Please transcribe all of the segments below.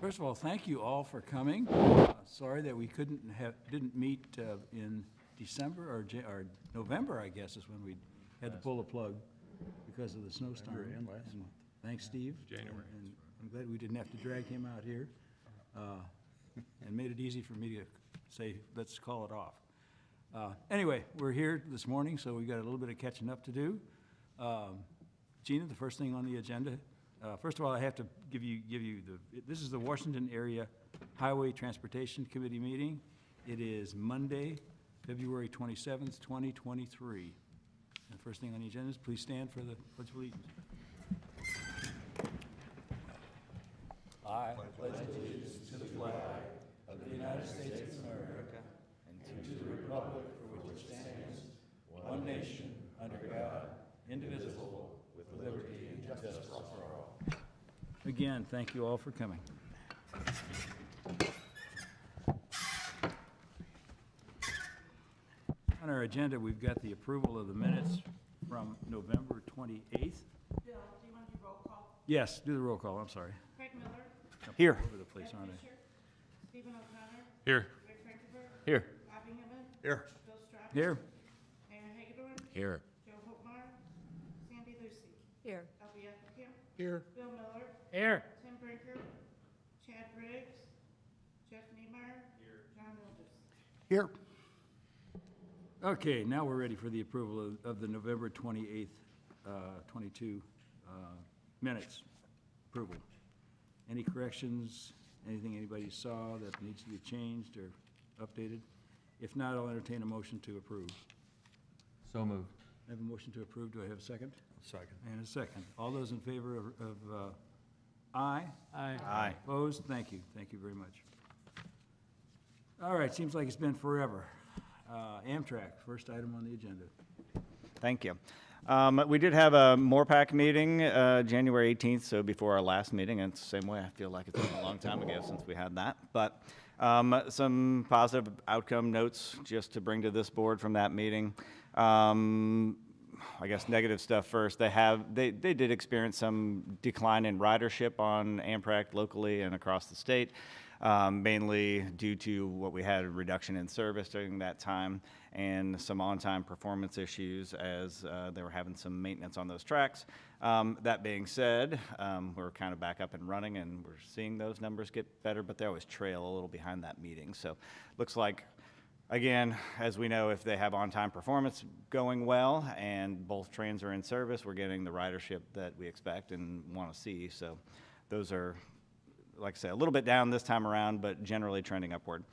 First of all, thank you all for coming. Sorry that we didn't meet in December or November, I guess, is when we had to pull the plug because of the snowstorm. And last month. Thanks, Steve. January. And I'm glad we didn't have to drag him out here, and made it easy for me to say, let's call it off. Anyway, we're here this morning, so we got a little bit of catching up to do. Gina, the first thing on the agenda. First of all, I have to give you this is the Washington Area Highway Transportation Committee meeting. It is Monday, February 27th, 2023. And first thing on the agenda is please stand for the Pledge of Allegiance. I pledge allegiance to the flag of the United States of America and to the republic for which it stands, one nation, under God, indivisible, with liberty and justice for all. Again, thank you all for coming. On our agenda, we've got the approval of the minutes from November 28th. Bill, do you want to do roll call? Yes, do the roll call, I'm sorry. Craig Miller. Here. All over the place, Ed aren't I? Fisher, Stephen O'Connor. Here. Rick Frankenberg. Here. Bobby Hemmett. Here. Bill Strauss. Here. Mayor Hagedorn. Here. Joe Hoopmar. Sandy Lucy. Here. Elby Epicam. Here. Bill Miller. Here. Tim Brinker. Chad Briggs. Jeff Niemeyer. Here. John Milders. Here. Okay, now we're ready for the approval of the November 28th, 22 minutes. Approval. Any corrections, anything anybody saw that needs to be changed or updated? If not, I'll entertain a motion to approve. So moved. I have a motion to approve. Do I have a second? Second. And a second. All those in favor of aye? Aye. Aye. Opposed? Thank you. Thank you very much. All right, seems like it's been forever. Amtrak, first item on the agenda. Thank you. We did have a MORPAC meeting January 18th, so before our last meeting, and it's the same way, I feel like it's been a long time ago since we had that. But some positive outcome notes just to bring to this board from that meeting. I guess negative stuff first. They did experience some decline in ridership on Amtrak locally and across the state. Mainly due to what we had, a reduction in service during that time and some on-time performance issues as they were having some maintenance on those tracks. That being said, we're kind of back up and running and we're seeing those numbers get better, but they always trail a little behind that meeting. So looks like, again, as we know, if they have on-time performance going well and both trains are in service, we're getting the ridership that we expect and want to see. So those are, like I said, a little bit down this time around, but generally trending upward.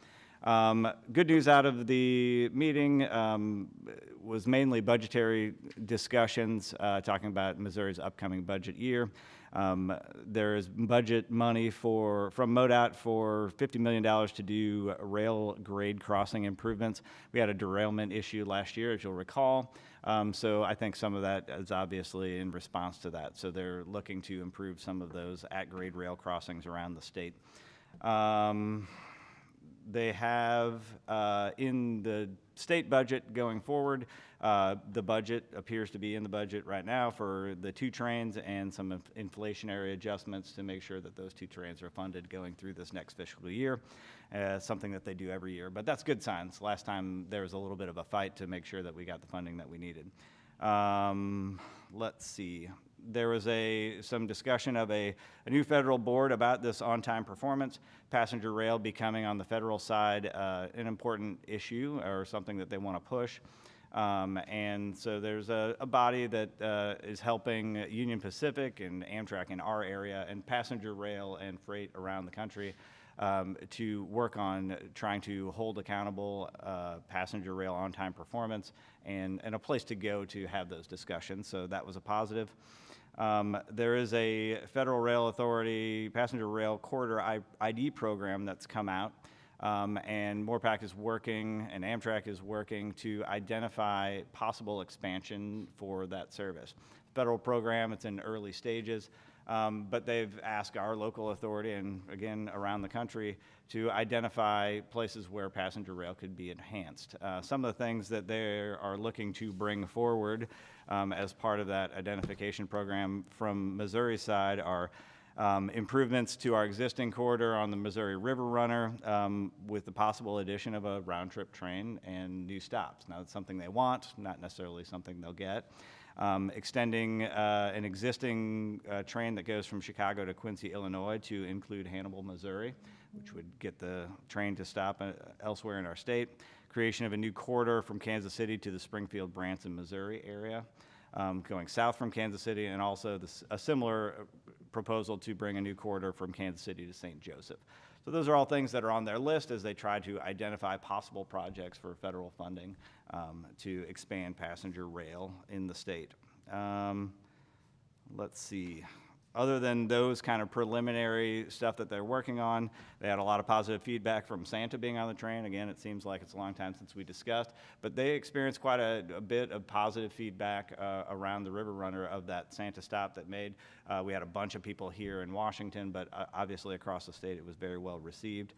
Good news out of the meeting was mainly budgetary discussions, talking about Missouri's upcoming budget year. There is budget money from MoDOT for $50 million to do rail grade crossing improvements. We had a derailment issue last year, as you'll recall. So I think some of that is obviously in response to that. So they're looking to improve some of those at-grade rail crossings around the state. They have, in the state budget going forward, the budget appears to be in the budget right now for the 2 trains and some inflationary adjustments to make sure that those 2 trains are funded going through this next fiscal year. Something that they do every year, but that's good signs. Last time there was a little bit of a fight to make sure that we got the funding that we needed. Let's see. There was some discussion of a new federal board about this on-time performance, passenger rail becoming on the federal side an important issue or something that they want to push. And so there's a body that is helping Union Pacific and Amtrak in our area and passenger rail and freight around the country to work on trying to hold accountable passenger rail on-time performance and a place to go to have those discussions. So that was a positive. There is a Federal Rail Authority passenger rail corridor ID program that's come out. And MORPAC is working and Amtrak is working to identify possible expansion for that service. Federal program, it's in early stages. But they've asked our local authority and again around the country to identify places where passenger rail could be enhanced. Some of the things that they are looking to bring forward as part of that identification program from Missouri's side are Improvements to our existing corridor on the Missouri River Runner with the possible addition of a round-trip train and new stops. Now, it's something they want, not necessarily something they'll get. Extending an existing train that goes from Chicago to Quincy, Illinois to include Hannibal, Missouri, which would get the train to stop elsewhere in our state. Creation of a new corridor from Kansas City to the Springfield, Branson, Missouri area, going south from Kansas City, and also a similar proposal to bring a new corridor from Kansas City to St. Joseph. So those are all things that are on their list as they try to identify possible projects for federal funding to expand passenger rail in the state. Let's see. Other than those kind of preliminary stuff that they're working on, they had a lot of positive feedback from Santa being on the train. Again, it seems like it's a long time since we discussed, but they experienced quite a bit of positive feedback around the River Runner of that Santa stop that made. We had a bunch of people here in Washington, but obviously across the state it was very well received.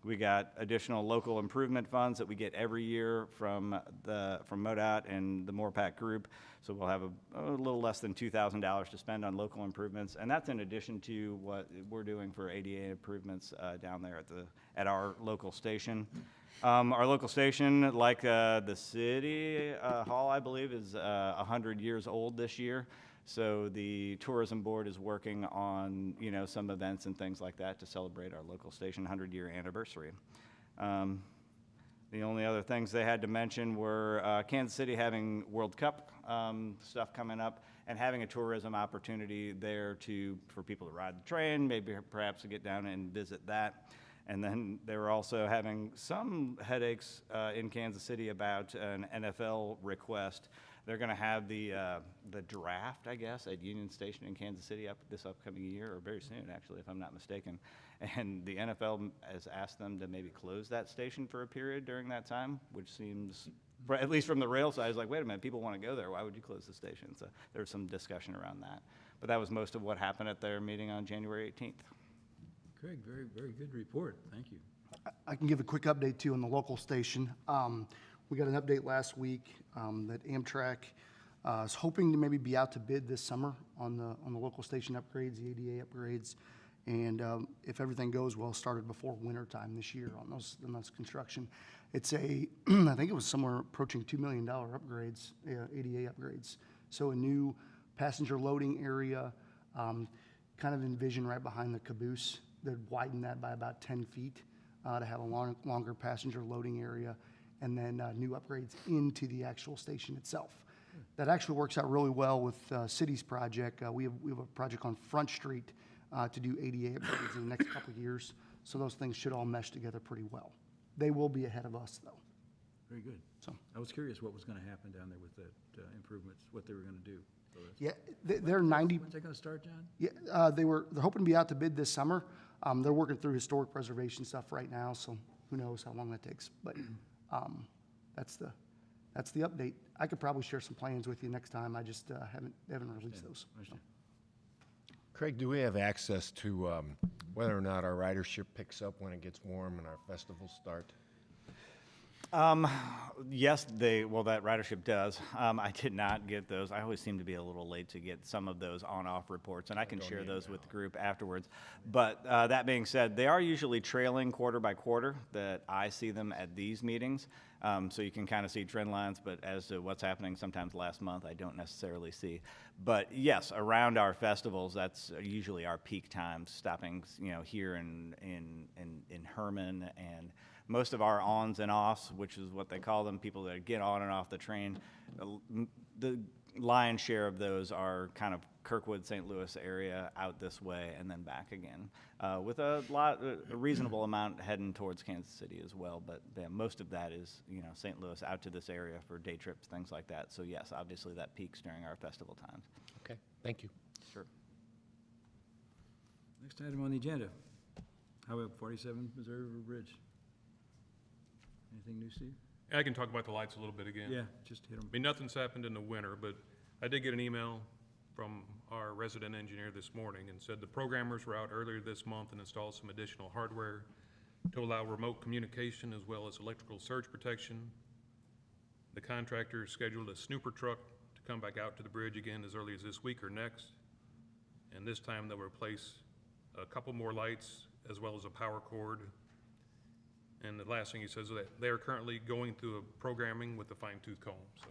We got additional local improvement funds that we get every year from MoDOT and the MORPAC group. So we'll have a little less than $2,000 to spend on local improvements, and that's in addition to what we're doing for ADA improvements down there at our local station. Our local station, like the city hall, I believe, is 100 years old this year. So the tourism board is working on, some events and things like that to celebrate our local station 100-year anniversary. The only other things they had to mention were Kansas City having World Cup stuff coming up and having a tourism opportunity there for people to ride the train, maybe perhaps to get down and visit that. And then they were also having some headaches in Kansas City about an NFL request. They're going to have the draft, I guess, at Union Station in Kansas City this upcoming year, or very soon, actually, if I'm not mistaken. And the NFL has asked them to maybe close that station for a period during that time, which seems, at least from the rail side, is like, wait a minute, people want to go there. Why would you close the station? So there was some discussion around that. But that was most of what happened at their meeting on January 18th. Craig, very, very good report. Thank you. I can give a quick update too on the local station. We got an update last week that Amtrak is hoping to maybe be out to bid this summer on the local station upgrades, the ADA upgrades, and if everything goes well, started before winter time this year on those construction. It's I think it was somewhere approaching $2 million upgrades, ADA upgrades. So a new passenger loading area, kind of envision right behind the caboose. They'd widen that by about 10 feet to have a longer passenger loading area, and then new upgrades into the actual station itself. That actually works out really well with City's project. We have a project on Front Street to do ADA upgrades in the next couple of years, so those things should all mesh together pretty well. They will be ahead of us, though. Very good. So. I was curious what was going to happen down there with that improvements, what they were going to do. So Yeah, they're 90. When's that going to start, John? Yeah, they're hoping to be out to bid this summer. They're working through historic preservation stuff right now, so who knows how long that takes. But that's the update. I could probably share some plans with you next time. I just haven't released those. Understand. Craig, do we have access to whether or not our ridership picks up when it gets warm and our festivals start? Yes, that ridership does. I did not get those. I always seem to be a little late to get some of those on-off reports, and I can share those with the group afterwards. But that being said, they are usually trailing quarter by quarter that I see them at these meetings. So you can kind of see trend lines, but as to what's happening sometimes last month, I don't necessarily see. But yes, around our festivals, that's usually our peak times, stopping, here in Herman, and most of our ons and offs, which is what they call them, people that get on and off the train, the lion's share of those are kind of Kirkwood, St. Louis area, out this way, and then back again, with a reasonable amount heading towards Kansas City as well. But yeah, most of that is, St. Louis out to this area for day trips, things like that. So yes, obviously that peaks during our festival times. Okay, thank you. Sure. Next item on the agenda, Highway 47 Missouri River Bridge. Anything new, Steve? I can talk about the lights a little bit again. Yeah, just hit them. I mean, nothing's happened in the winter, but I did get an email from our resident engineer this morning and said the programmers were out earlier this month and installed some additional hardware to allow remote communication as well as electrical surge protection. The contractor scheduled a snooper truck to come back out to the bridge again as early as this week or next. And this time they'll replace a couple more lights as well as a power cord. And the last thing he says is that they are currently going through a programming with a fine tooth comb. So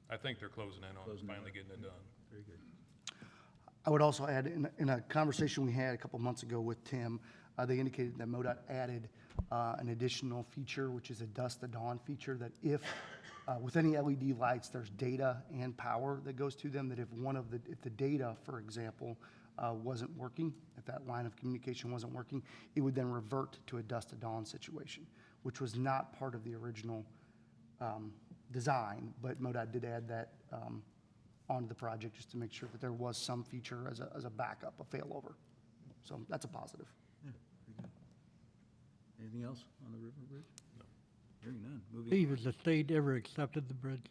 I think they're closing in on finally getting it done. Very good. I would also add, in a conversation we had a couple months ago with Tim, they indicated that MoDOT added an additional feature, which is a dusk to dawn feature, that if, with any LED lights, there's data and power that goes to them, that if if the data, for example, wasn't working, if that line of communication wasn't working, it would then revert to a dusk to dawn situation, which was not part of the original design, but MoDOT did add that onto the project just to make sure that there was some feature as a backup, a failover. So that's a positive. Anything else on the River Bridge? No. Hearing none. Moving Steve, on. has the state ever accepted the bridge?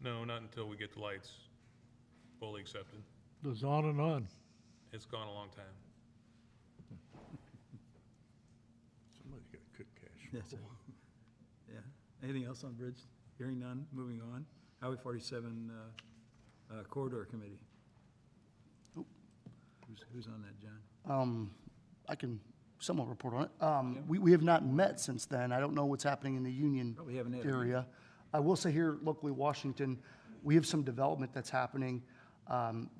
No, not until we get the lights fully accepted. Goes on and on. It's gone a long time. Somebody's got to cook cash. Yes, sir. Yeah. Anything else on bridge? Hearing none. Moving on. Highway 47 Corridor Committee. Who's on that, John? I can somewhat report on it. We have not met since then. I don't know what's happening in the Union Probably haven't had a area. I will say here locally, Washington, we have some development that's happening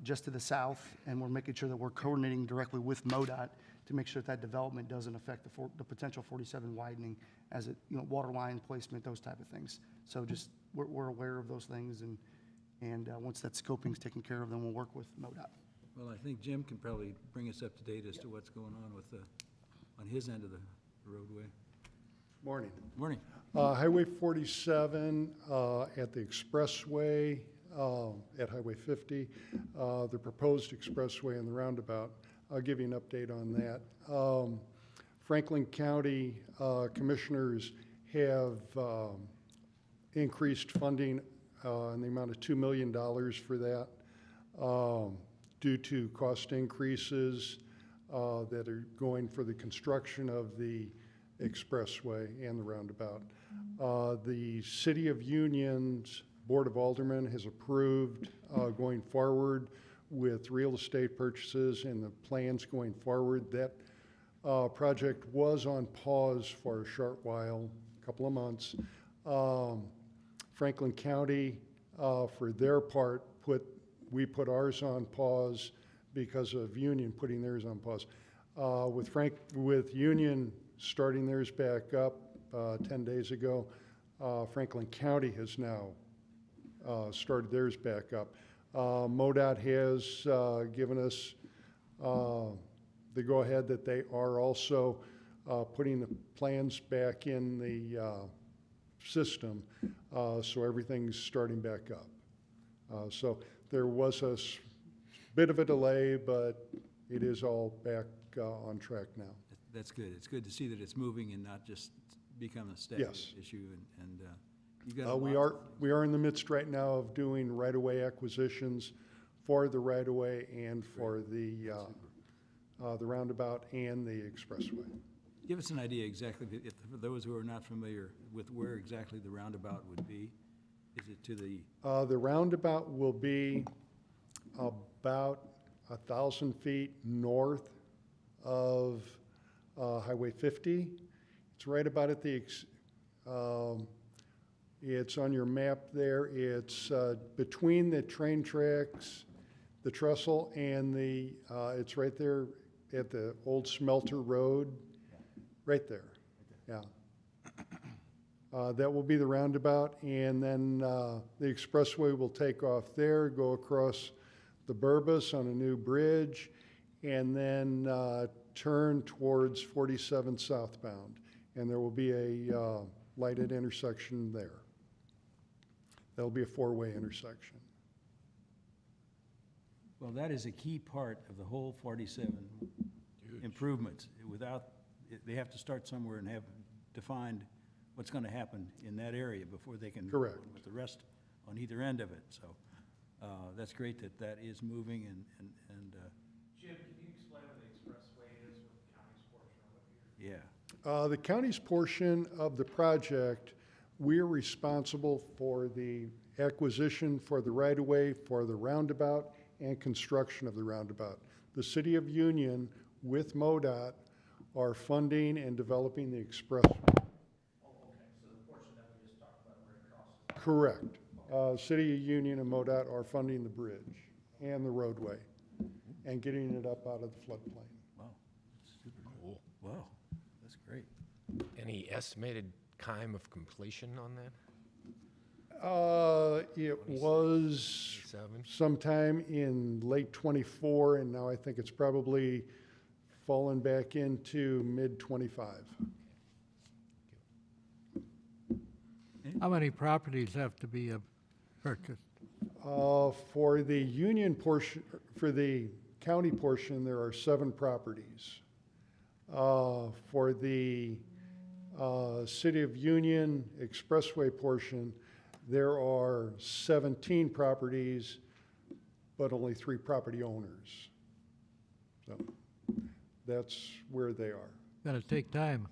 just to the south, and we're making sure that we're coordinating directly with MoDOT to make sure that development doesn't affect the potential 47 widening as it, water line placement, those type of things. So just, we're aware of those things, and once that scoping's taken care of, then we'll work with MoDOT. Well, I think Jim can probably bring us up to date as to what's going on with on his end of the roadway. Morning. Morning. Highway 47 at the expressway, at Highway 50, the proposed expressway and the roundabout. I'll give you an update on that. Franklin County commissioners have increased funding in the amount of $2 million for that due to cost increases that are going for the construction of the expressway and the roundabout. The City of Union's Board of Aldermen has approved going forward with real estate purchases and the plans going forward. That project was on pause for a short while, a couple of months. Franklin County, for their part, we put ours on pause because of Union putting theirs on pause. With Union starting theirs back up 10 days ago, Franklin County has now started theirs back up. MoDOT has given us the go-ahead that they are also putting the plans back in the system, so everything's starting back up. So there was a bit of a delay, but it is all back on track now. That's good. It's good to see that it's moving and not just become a static Yes. issue. And you've got a We lot- are in the midst right now of doing right-of-way acquisitions for the right-of-way and for the roundabout and the expressway. Give us an idea exactly, for those who are not familiar with where exactly the roundabout would be. Is it to the, The roundabout will be about 1,000 feet north of Highway 50. It's right about at the, it's on your map there. It's between the train tracks, the trestle, and it's right there at the old Smelter Road, right there, yeah. That will be the roundabout, and then the expressway will take off there, go across the Burbus on a new bridge, and then turn towards 47 southbound. And there will be a lighted intersection there. That'll be a four-way intersection. well, that is a key part of the whole 47 improvements. They have to start somewhere and have defined what's going to happen in that area before they can. Correct. Go on with the rest on either end of it. So that's great that that is moving and Jim, can you explain what the expressway is with the county's portion of what you're? yeah. The county's portion of the project, we're responsible for the acquisition for the right-of-way, for the roundabout, and construction of the roundabout. the city of Union with MoDOT are funding and developing the express. Correct. City of Union and MoDOT are funding the bridge and the roadway and getting it up out of the floodplain. Wow, that's super cool. Wow, that's great. Any estimated time of completion on that? It was 27? sometime in late '24, and now I think it's probably fallen back into mid-'25. How many properties have to be purchased? For the Union portion, for the county portion, there are 7 properties. For the City of Union Expressway portion, there are 17 properties, but only 3 property owners. So that's where they are. Gonna take time.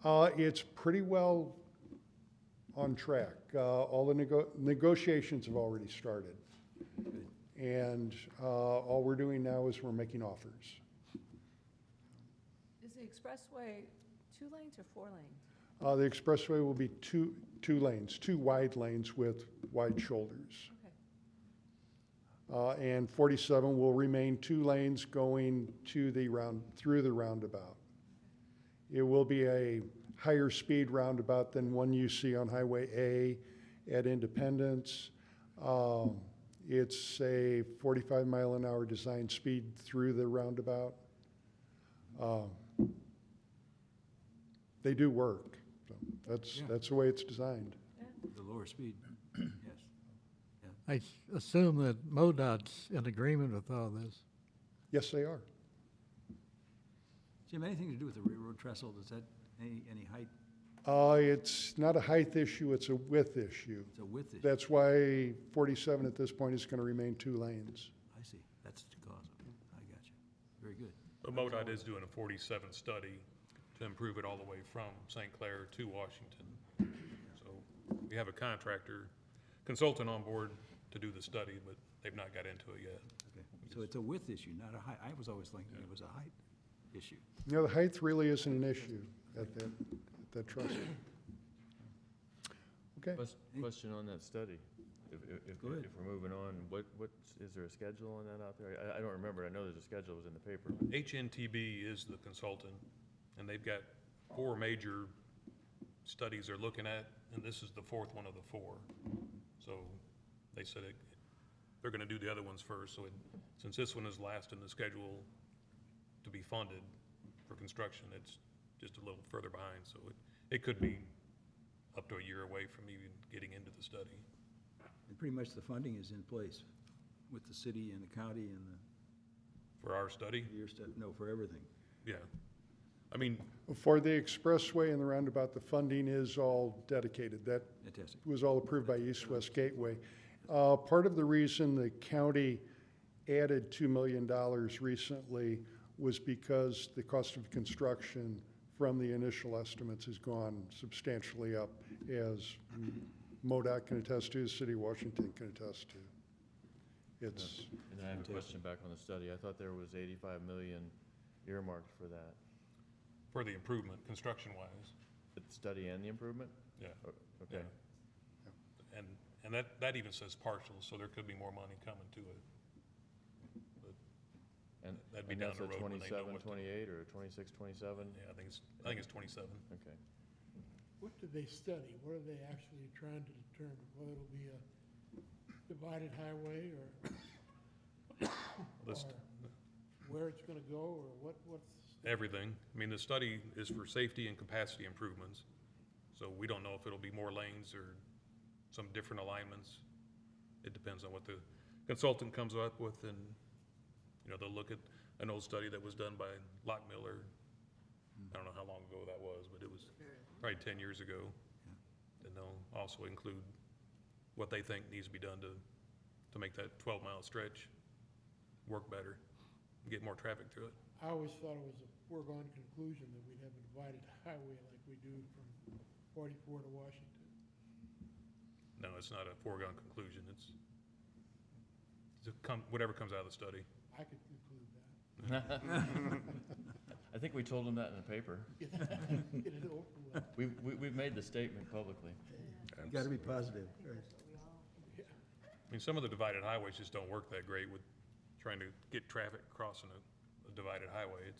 It's pretty well on track. All the negotiations have already started. And all we're doing now is we're making offers. Is the expressway 2 lanes or 4 lanes? The expressway will be two lanes, 2 wide lanes with wide shoulders. Okay. And 47 will remain 2 lanes going to through the roundabout. It will be a higher speed roundabout than one you see on Highway A at Independence. It's a 45-mile-an-hour design speed through the roundabout. They do work. So that's the way it's designed. The lower speed, yes. I assume that MoDOT's in agreement with all this. Yes, they are. Jim, anything to do with the railroad trestle, does that, any height? It's not a height issue, it's a width issue. It's a width issue? That's why 47 at this point is going to remain 2 lanes. I see, that's the cause of it, I got you. Very good. But MoDOT is doing a 47 study to improve it all the way from St. Clair to Washington. So we have a consultant on board to do the study, but they've not got into it yet. Okay. So it's a width issue, not a height. I was always thinking it was a height issue. You know, the height really isn't an issue at that trestle. Okay. Question on that study. If Go ahead. we're moving on, is there a schedule on that out there? I don't remember. I know there's a schedule, it was in the paper. HNTB is the consultant, and they've got 4 major studies they're looking at, and this is the 4th one of the 4. So they said they're gonna do the other ones first, so since this one is last in the schedule to be funded for construction, it's just a little further behind, so it could be up to a year away from even getting into the study. And pretty much the funding is in place with the city and the county and For our study, for everything. yeah. I mean, For the expressway and the roundabout, the funding is all dedicated. That Fantastic. was all approved by East-West Gateway. Part of the reason the county added $2 million recently was because the cost of construction from the initial estimates has gone substantially up, as MoDOT can attest to, the City of Washington can attest to. It's, And I have a question back on the study. I thought there was 85 million earmarked for that. for the improvement, construction-wise, The study and the improvement? yeah. Okay. Yeah. And that even says partial, so there could be more money coming to it. But And that'd be and down that's the a road when they know 27, what to- 28, or a 26, 27? Yeah, I think it's 27. Okay. What did they study? What are they actually trying to determine? Whether it'll be a divided highway List where it's gonna go, or what's? everything. I mean, the study is for safety and capacity improvements. So we don't know if it'll be more lanes or some different alignments. It depends on what the consultant comes up with, and, they'll look at an old study that was done by Lockmiller. I don't know how long ago that was, but it was probably 10 years ago. And they'll also include what they think needs to be done to make that 12-mile stretch work better, and get more traffic through it. I always thought it was a foregone conclusion that we'd have a divided highway like we do from 44 to Washington. No, it's not a foregone conclusion. It's whatever comes out of the study. I could conclude that. I think we told them that in the paper. Get it over with. We've made the statement publicly. You gotta be positive, right? I mean, some of the divided highways just don't work that great with trying to get traffic crossing a divided highway.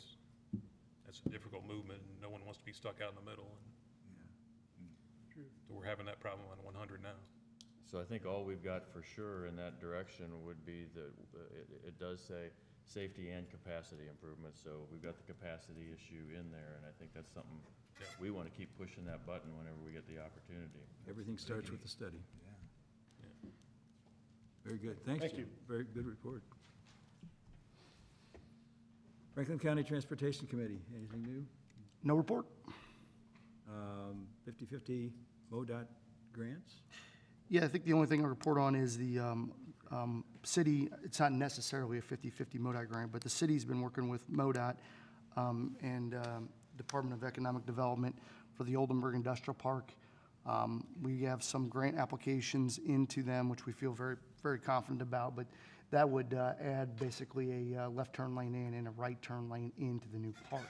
That's a difficult movement, and no one wants to be stuck out in the middle. True. So we're having that problem on 100 now. So I think all we've got for sure in that direction would be it does say safety and capacity improvements. So we've got the capacity issue in there, and I think that's something we want to keep pushing that button whenever we get the opportunity. Everything starts with the study. Very good. Thanks, Thank Jim. you. Very good report. Franklin County Transportation Committee, anything new? No report? 50/50 MoDOT grants? Yeah, I think the only thing I report on is the city, it's not necessarily a 50/50 MoDOT grant, but the city's been working with MoDOT and Department of Economic Development for the Oldenburg Industrial Park. We have some grant applications into them, which we feel very, very confident about, but that would add basically a left turn lane in and a right turn lane into the new park.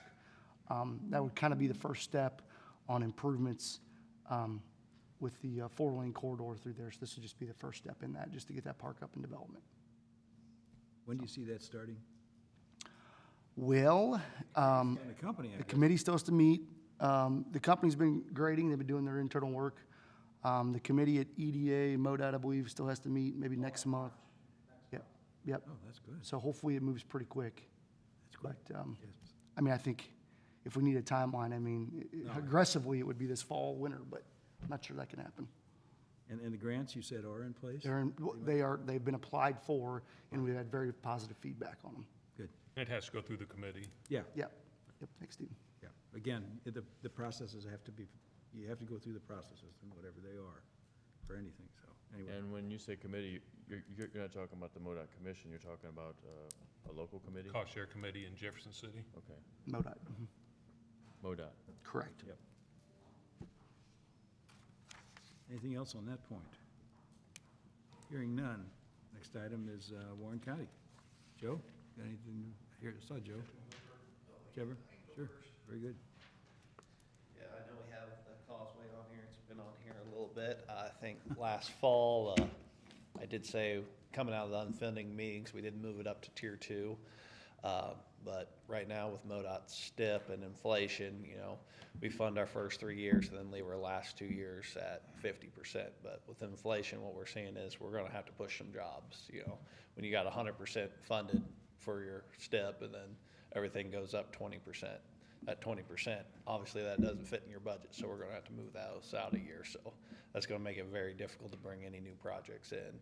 That would kind of be the first step on improvements with the four-lane corridor through there. So this would just be the first step in that, just to get that park up in development. When do you see that starting? Well, And the company, I the guess. committee's supposed to meet. The company's been grading, they've been doing their internal work. The committee at EDA, MoDOT, I believe, still has to meet maybe next month. Yep. Oh, that's good. So hopefully it moves pretty quick. That's good. But, Yes. I mean, I think if we need a timeline, I mean, aggressively, it would be this fall, winter, but I'm not sure that can happen. And the grants you said are in place? They've been applied for, and we've had very positive feedback on them. Good. It has to go through the committee. Yeah, Yep, thanks, Steve. yeah. Again, the processes have to be, you have to go through the processes and whatever they are for anything, so, anyway. And when you say committee, you're not talking about the MoDOT commission, you're talking about a local committee? Cost share committee in Jefferson City. Okay, MoDOT, MoDOT. correct. Yep. Anything else on that point? Hearing none. Next item is Warren County. Joe, got anything here? I saw Joe. Trevor? Sure, very good. Yeah, I know we have the causeway on here, it's been on here a little bit. I think last fall, I did say, coming out of the unfunding meetings, we did move it up to tier 2. But right now with MoDOT STIP and inflation, we fund our first 3 years and then leave our last 2 years at 50%. But with inflation, what we're seeing is we're gonna have to push some jobs, when you got 100% funded for your STIP and then everything goes up 20%. At 20%, obviously that doesn't fit in your budget, so we're gonna have to move those out a year. So that's gonna make it very difficult to bring any new projects in.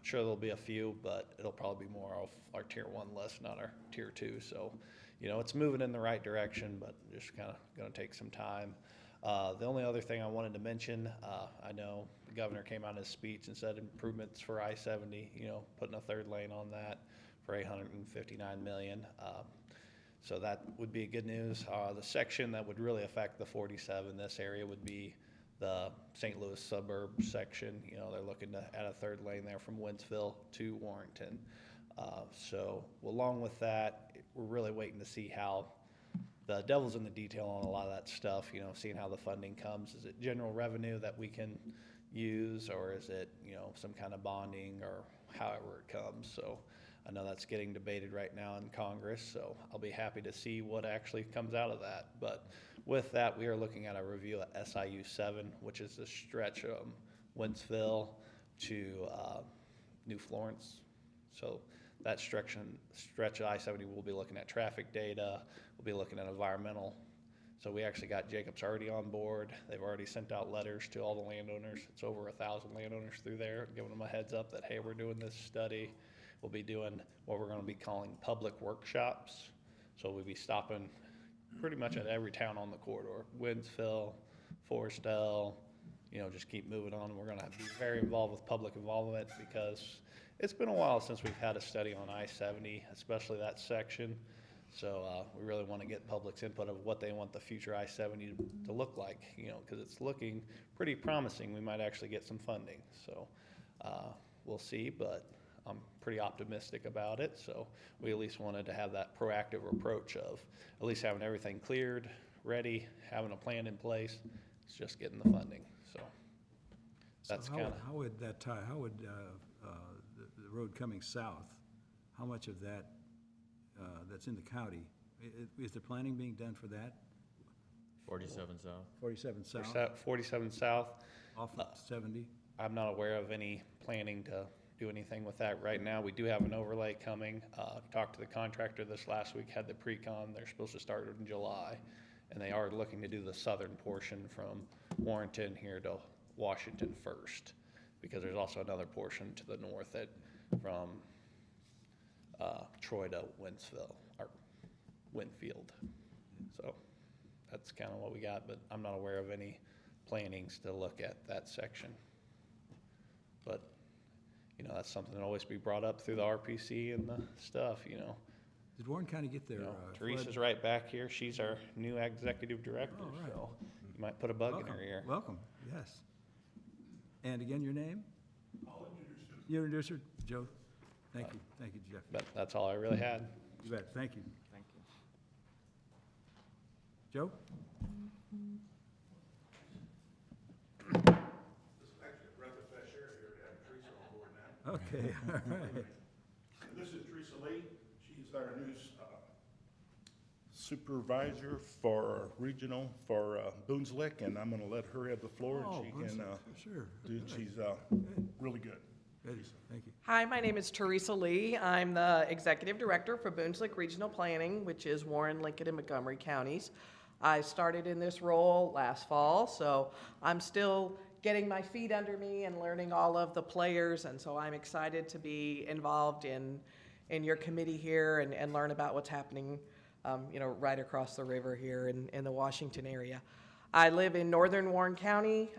Sure there'll be a few, but it'll probably be more of our tier 1 list, not our tier 2. So, it's moving in the right direction, but just kind of gonna take some time. The only other thing I wanted to mention, I know the governor came out in his speech and said improvements for I-70, putting a third lane on that for $859 million. So that would be good news. The section that would really affect the 47, this area would be the St. Louis suburb section. They're looking to add a third lane there from Wentzville to Warrenton. So along with that, we're really waiting to see how the devil's in the detail on a lot of that stuff, seeing how the funding comes. Is it general revenue that we can use, or is it, some kind of bonding, or however it comes? So I know that's getting debated right now in Congress, so I'll be happy to see what actually comes out of that. But with that, we are looking at a review at SIU 7, which is the stretch from Wentzville to New Florence. So that stretch of I-70, we'll be looking at traffic data, we'll be looking at environmental. So we actually got Jacobs already on board. They've already sent out letters to all the landowners. It's over 1,000 landowners through there, giving them a heads up that, hey, we're doing this study. We'll be doing what we're going to be calling public workshops. So we'll be stopping pretty much at every town on the corridor, Wentzville, Forestell, just keep moving on. We're going to be very involved with public involvement because it's been a while since we've had a study on I-70, especially that section. So we really want to get public's input of what they want the future I-70 to look like, because it's looking pretty promising. We might actually get some funding. So we'll see, but I'm pretty optimistic about it, so we at least wanted to have that proactive approach of at least having everything cleared, ready, having a plan in place. It's just getting the funding, so that's So kind of. how would that tie, how would the road coming south, how much of that, that's in the county, is there planning being done for that? 47 south. 47 south, 47 South, off of 70? I'm not aware of any planning to do anything with that right now. We do have an overlay coming. Talked to the contractor this last week, had the pre-con. They're supposed to start in July. And they are looking to do the southern portion from Warrenton here to Washington first. Because there's also another portion to the north from Troy to Winfield. So that's kind of what we got, but I'm not aware of any plannings to look at that section. But, you know, that's something that always be brought up through the RPC and the stuff, you know. Did Warren County get their You know, flood? Teresa's right back here. She's our new executive director, Oh, right. so you might put a bug in Welcome, her ear. welcome, yes. And again, your name? You introduce her, Joe? Thank you, Jeff. But that's all I really had. You bet, thank you. Thank you. Joe? This is actually a breath of fresh air here to have Teresa on board now. Okay, all right. This is Teresa Lee. She's our new supervisor for regional for Boone's Lick, and I'm going to let her have the floor, Oh, and she can sure. do. She's really good. Good, thank you. Hi, my name is Teresa Lee. I'm the Executive Director for Boone's Lick Regional Planning, which is Warren, Lincoln, and Montgomery counties. I started in this role last fall, so I'm still getting my feet under me and learning all of the players, and so I'm excited to be involved in your committee here and learn about what's happening, you know, right across the river here in the Washington area. I live in northern Warren County.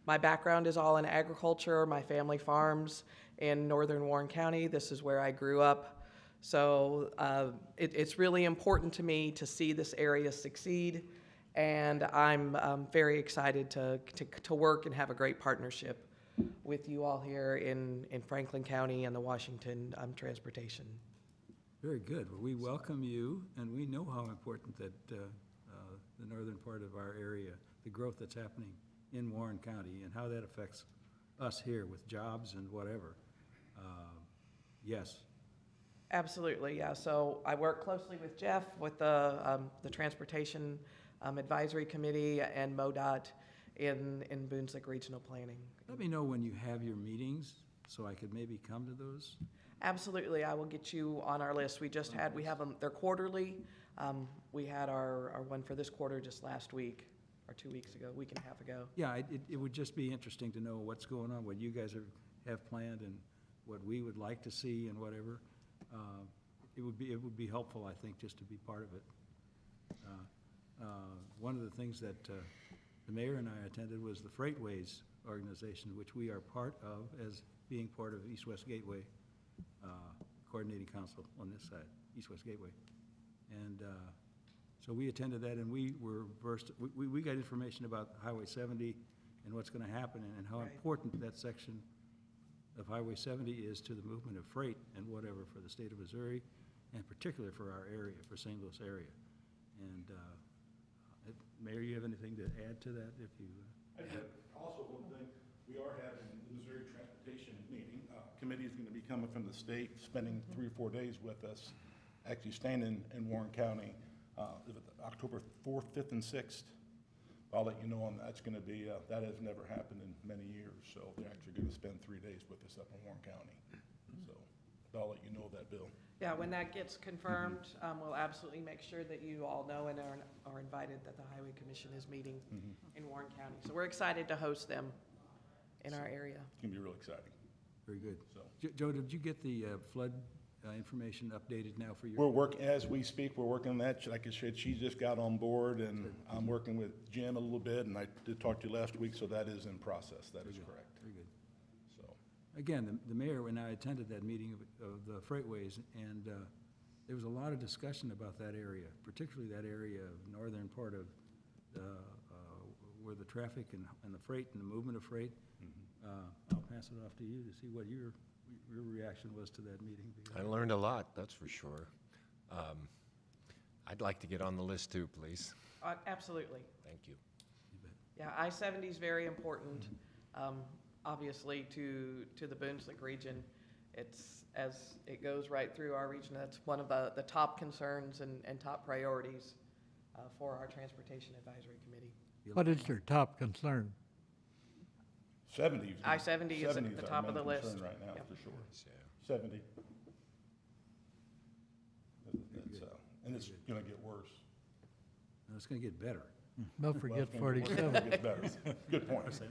My background is all in agriculture. My family farms in northern Warren County. This is where I grew up. So it's really important to me to see this area succeed, and I'm very excited to work and have a great partnership with you all here in Franklin County and the Washington transportation. Very good. Well, we welcome you, and we know how important that the northern part of our area, the growth that's happening in Warren County, and how that affects us here with jobs and whatever. Yes. Absolutely, yeah. So I work closely with Jeff with the Transportation Advisory Committee and MoDOT in Boone's Lick Regional Planning. Let me know when you have your meetings, so I could maybe come to those. Absolutely, I will get you on our list. We have them, they're quarterly. We had our one for this quarter just last week, or 2 weeks ago, week and a half ago. Yeah, it would just be interesting to know what's going on, what you guys have planned, and what we would like to see, and whatever. It would be helpful, I think, just to be part of it. One of the things that the mayor and I attended was the Freightways organization, which we are part of as being part of East-West Gateway Coordinating Council on this side, East-West Gateway. And so we attended that, and we were versed, we got information about Highway 70 and what's going to happen, and how important that section of Highway 70 is to the movement of freight and whatever for the state of Missouri, and particularly for our area, for St. Louis area. And Mayor, you have anything to add to that? If you Also, one thing, we are having the Missouri Transportation meeting. Committee is going to be coming from the state, spending 3 or 4 days with us, actually staying in Warren County, October 4th, 5th, and 6th. I'll let you know on that. It's going to be, that has never happened in many years, so they're actually going to spend 3 days with us up in Warren County. So I'll let you know that, Bill. Yeah, when that gets confirmed, we'll absolutely make sure that you all know and are invited that the Highway Commission is meeting in Warren County. So we're excited to host them in our area. It's going to be real exciting. Very good. So. Joe, did you get the flood information updated now for your? We're working, as we speak, we're working on that. Like I said, she just got on board, and I'm working with Jim a little bit, and I did talk to you last week, so that is in process. That is correct. Very good. So. Again, the mayor and I attended that meeting of the Freightways, and there was a lot of discussion about that area, particularly that area of northern part of where the traffic and the freight and the movement of freight. I'll pass it off to you to see what your your reaction was to that meeting. I learned a lot, that's for sure. I'd like to get on the list too, please. Absolutely. Thank you. Yeah, I-70 is very important, obviously, to the Boonslick region. It's, as it goes right through our region, that's one of the top concerns and top priorities for our Transportation Advisory Committee. What is your top concern? 70. I-70 is 70 at the our top of main the list. concern right now, Yep. for sure. Yeah. 70. And it's gonna get worse. No, it's gonna get better. Don't Well, forget it's gonna get worse, 47. it gets better. Good point.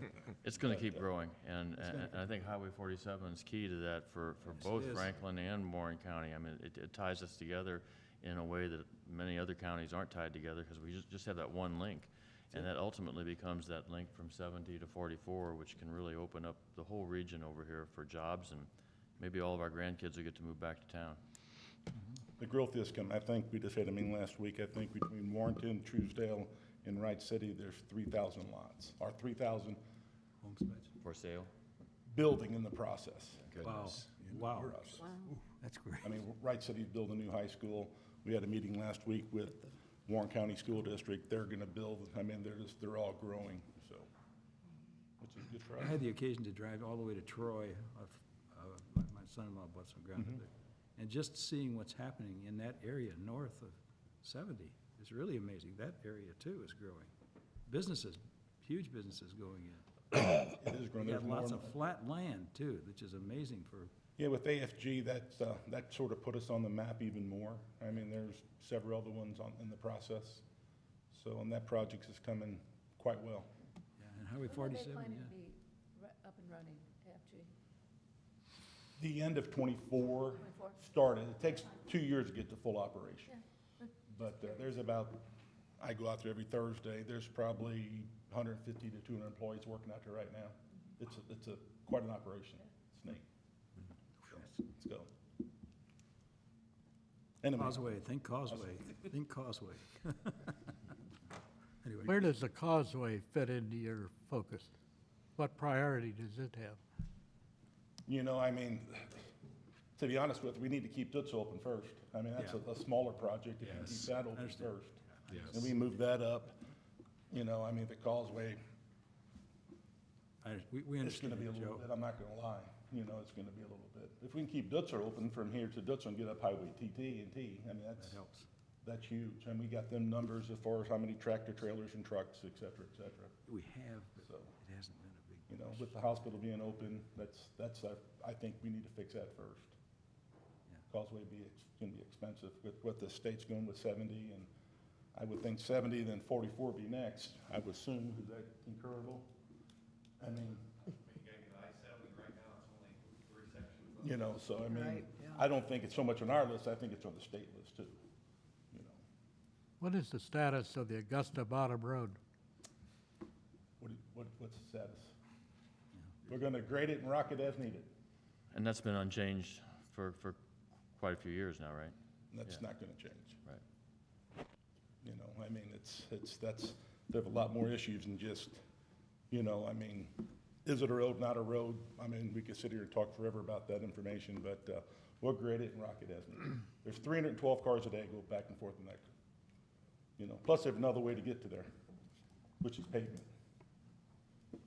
It's gonna keep growing, and I think Highway 47 is key to that for both it is. Franklin and Warren County. I mean, it ties us together in a way that many other counties aren't tied together, because we just have that one link. And that ultimately becomes that link from 70 to 44, which can really open up the whole region over here for jobs, and maybe all of our grandkids will get to move back to town. The growth is coming. I think we just had a meeting last week. I think between Warrenton, Truesdale, and Wright City, there's 3,000 lots, or 3,000 Home specs. For sale? building in the process. Goodness. Wow. For us. That's great. I mean, Wright City's building a new high school. We had a meeting last week with Warren County School District. They're gonna build, I mean, they're all growing, so, which is good for us. I had the occasion to drive all the way to Troy. My son-in-law bought some ground up there. And just seeing what's happening in that area north of 70 is really amazing. That area too is growing. Businesses, huge businesses going in. It is growing. We There's got lots more- of flat land too, which is amazing for, Yeah, with AFG, that sort of put us on the map even more. I mean, there's several other ones in the process. So, and that project is coming quite well. yeah, and Highway When are they 47, planning yeah. to be up and running, AFG? The end of '24 24? started. It takes 2 years to get to full operation. Yeah. But there's about, I go out there every Thursday, there's probably 150 to 200 employees working out there right now. It's quite an operation. It's neat. Let's go. Anyway, Causeway, think Causeway, think Causeway. Anyway, Where does the causeway fit into your focus? What priority does it have? you know, I mean, to be honest with you, we need to keep Dutz open first. I mean, that's Yeah. a smaller project, if you Yes. keep that open Understand. first. Yes. And we move that up, you know, I mean, the Causeway, we it's gonna understand, be a little Joe. bit, I'm not gonna lie, you know, it's gonna be a little bit. If we can keep Dutzer open from here to Dutzer and get up Highway TT and T, I mean, That helps. that's huge. And we got them numbers as far as how many tractor trailers and trucks, et cetera, et cetera. We have, but So, it hasn't been a big. you know, with the hospital being open, I think we need to fix that first. Yeah. Causeway gonna be expensive with what the state's going with 70, and I would think 70, then 44 be next, I would assume. Is that concurrable? I mean, you know, so I mean, Right, yeah. I don't think it's so much on our list, I think it's on the state list too, you know. What is the status of the Augusta Bottom Road? What's the status? We're gonna grade it and rock it as needed. And that's been unchanged for quite a few years now, right? That's Yeah. not gonna change. Right. You know, I mean, there's a lot more issues than just, you know, I mean, is it a road, not a road? I mean, we could sit here and talk forever about that information, but we'll grade it and rock it as needed. There's 312 cars a day go back and forth in that, you know, plus there's another way to get to there, which is pavement.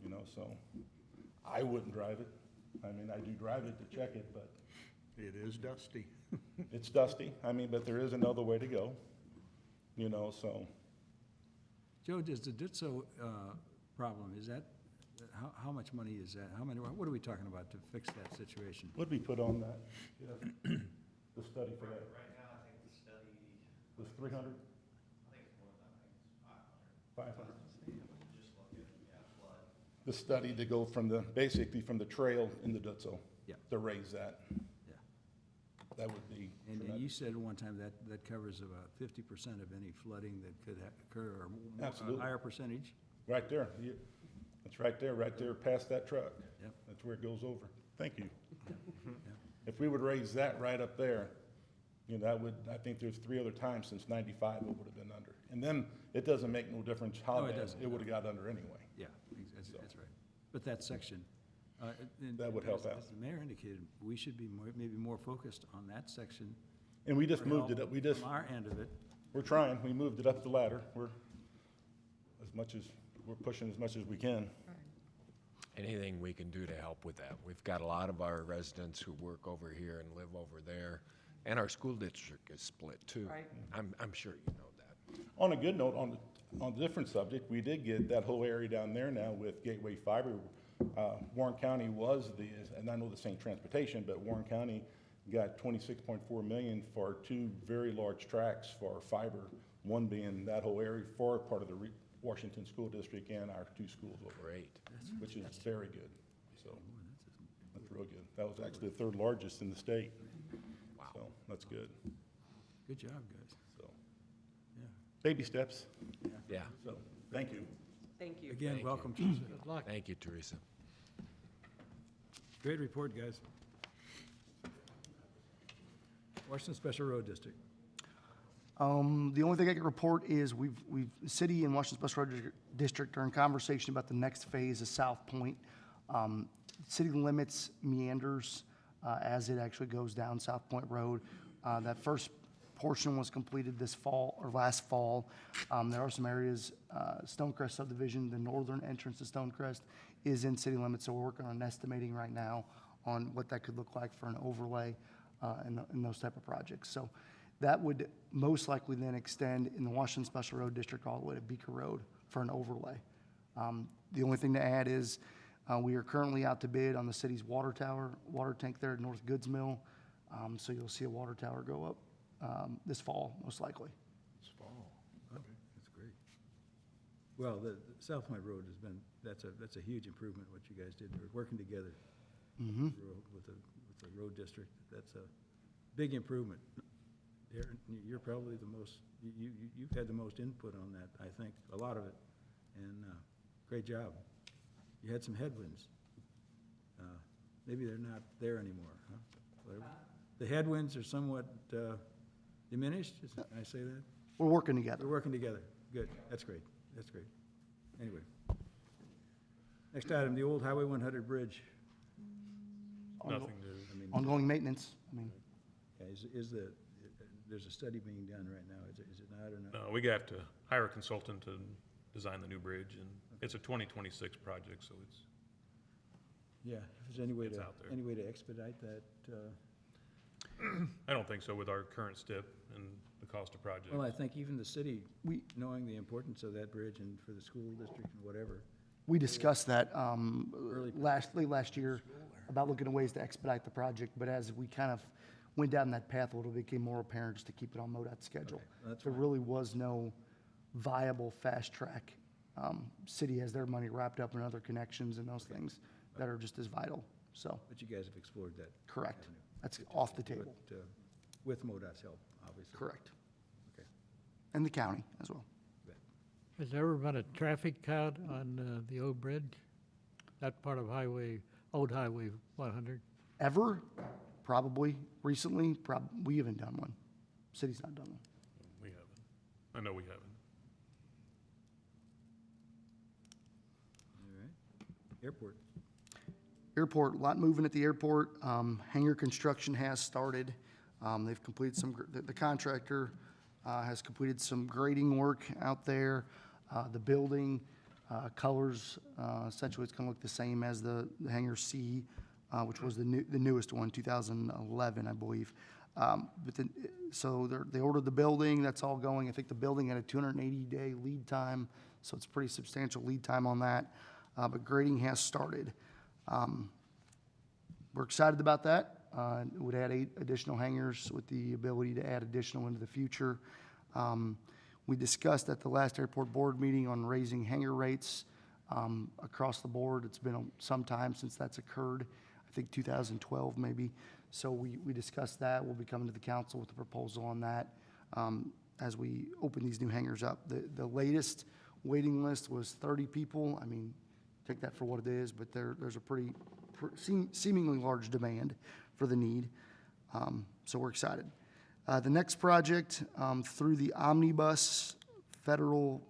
You know, so I wouldn't drive it. I mean, I do drive it to check it, but It is dusty. it's dusty. I mean, but there is another way to go, you know, so. Joe, does the Ditso problem, is that, how much money is that? What are we talking about to fix that situation? What did we put on that? Yeah. The study for that? Right now, I think the study, Was 300? I think it's more than that, I think it's 500. 500? Just look at, flood. The study to go from basically from the trail in the Dutzo. Yeah. To raise that. Yeah. That would be. And tremendous. you said one time that covers about 50% of any flooding that could occur, or a Absolutely. higher percentage? Right there. It's right there past that truck. Yep. That's where it goes over. Thank you. If we would raise that right up there, you know, I think there's 3 other times since 95 it would have been under. And then it doesn't make no difference how No, it bad, doesn't. it would have got under anyway. Yeah, that's right. But that section, And That would help as- out. As the mayor indicated, we should be more, maybe more focused on that section. And we just for moved it help up, we just, From our end of it. we're trying, we moved it up the ladder, we're pushing as much as we can. Anything we can do to help with that. We've got a lot of our residents who work over here and live over there, and our school district is split too. Right. I'm sure you know that. On a good note, on a different subject, we did get that whole area down there now with Gateway Fiber. Warren County was and I know this ain't transportation, but Warren County got 26.4 million for 2 very large tracks for fiber, one being that whole area for part of the Washington School District and our 2 schools over, Great. which is very good. So that's real good. That was actually the 3rd largest in the state. Wow. So that's good. Good job, guys. So Yeah. baby steps. Yeah. So thank you. Thank you. Again, Thank welcome, Teresa. Good luck. Thank you, Teresa. Great report, guys. Washington Special Road District. The only thing I can report is the city and Washington Special Road District are in conversation about the next phase of South Point. City limits meanders as it actually goes down South Point Road. That first portion was completed this fall, or last fall. There are some areas, Stonecrest subdivision, the northern entrance to Stonecrest is in city limits, so we're working on estimating right now on what that could look like for an overlay in those type of projects. So that would most likely then extend in the Washington Special Road District all the way to Beaker Road for an overlay. The only thing to add is we are currently out to bid on the city's water tank there at North Goods Mill. So you'll see a water tower go up this fall, most likely. This fall. Okay, that's great. Well, the South Point Road has been, that's a huge improvement, what you guys did. We're working together with the road district. That's a big improvement. Darren, you're probably the most, you've had the most input on that, I think, a lot of it. And great job. You had some headwinds. Maybe they're not there anymore, huh? Whatever. The headwinds are somewhat diminished, can I say that? We're working together. We're working together. Good. That's great. That's great. Anyway. Next item, the old Highway 100 bridge. Nothing new. I mean, Ongoing maintenance, yeah, there's a study being done right now, is it not or not? No, we have to hire a consultant to design the new bridge, and it's a 2026 project, so it's, Yeah, if there's any way It's to, out there. any way to expedite that, I don't think so with our current STIP and the cost of projects. well, I think even the city, knowing the importance of that bridge and for the school district and whatever, we discussed that late last year about looking at ways to expedite the project, but as we kind of went down that path, it became more apparent just to keep it on MoDOT's schedule. Okay, that's There fine. really was no viable fast track. City has their money wrapped up in other connections and those things that are just as vital, so, but you guys have explored that. correct. avenue. That's off the table, But, with MoDOT's help, obviously. correct. Okay. And the county as well. Has there ever been a traffic count on the old bridge? That part of old Highway 100? Ever? Probably. Recently, we haven't done one. City's not done one. We haven't. I know we haven't. All right. Airport. Airport, a lot moving at the airport. Hangar construction has started. They've completed the contractor has completed some grading work out there. The building colors, essentially it's gonna look the same as the Hangar C, which was the newest one, 2011, I believe. So they ordered the building, that's all going. I think the building had a 280-day lead time, so it's pretty substantial lead time on that. But grading has started. We're excited about that. It would add 8 additional hangars with the ability to add additional into the future. We discussed at the last airport board meeting on raising hangar rates across the board. It's been some time since that's occurred, I think 2012 maybe. So we discussed that. We'll be coming to the council with a proposal on that as we open these new hangars up. The latest waiting list was 30 people. I mean, take that for what it is, but there's a seemingly large demand for the need. So we're excited. The next project, through the omnibus federal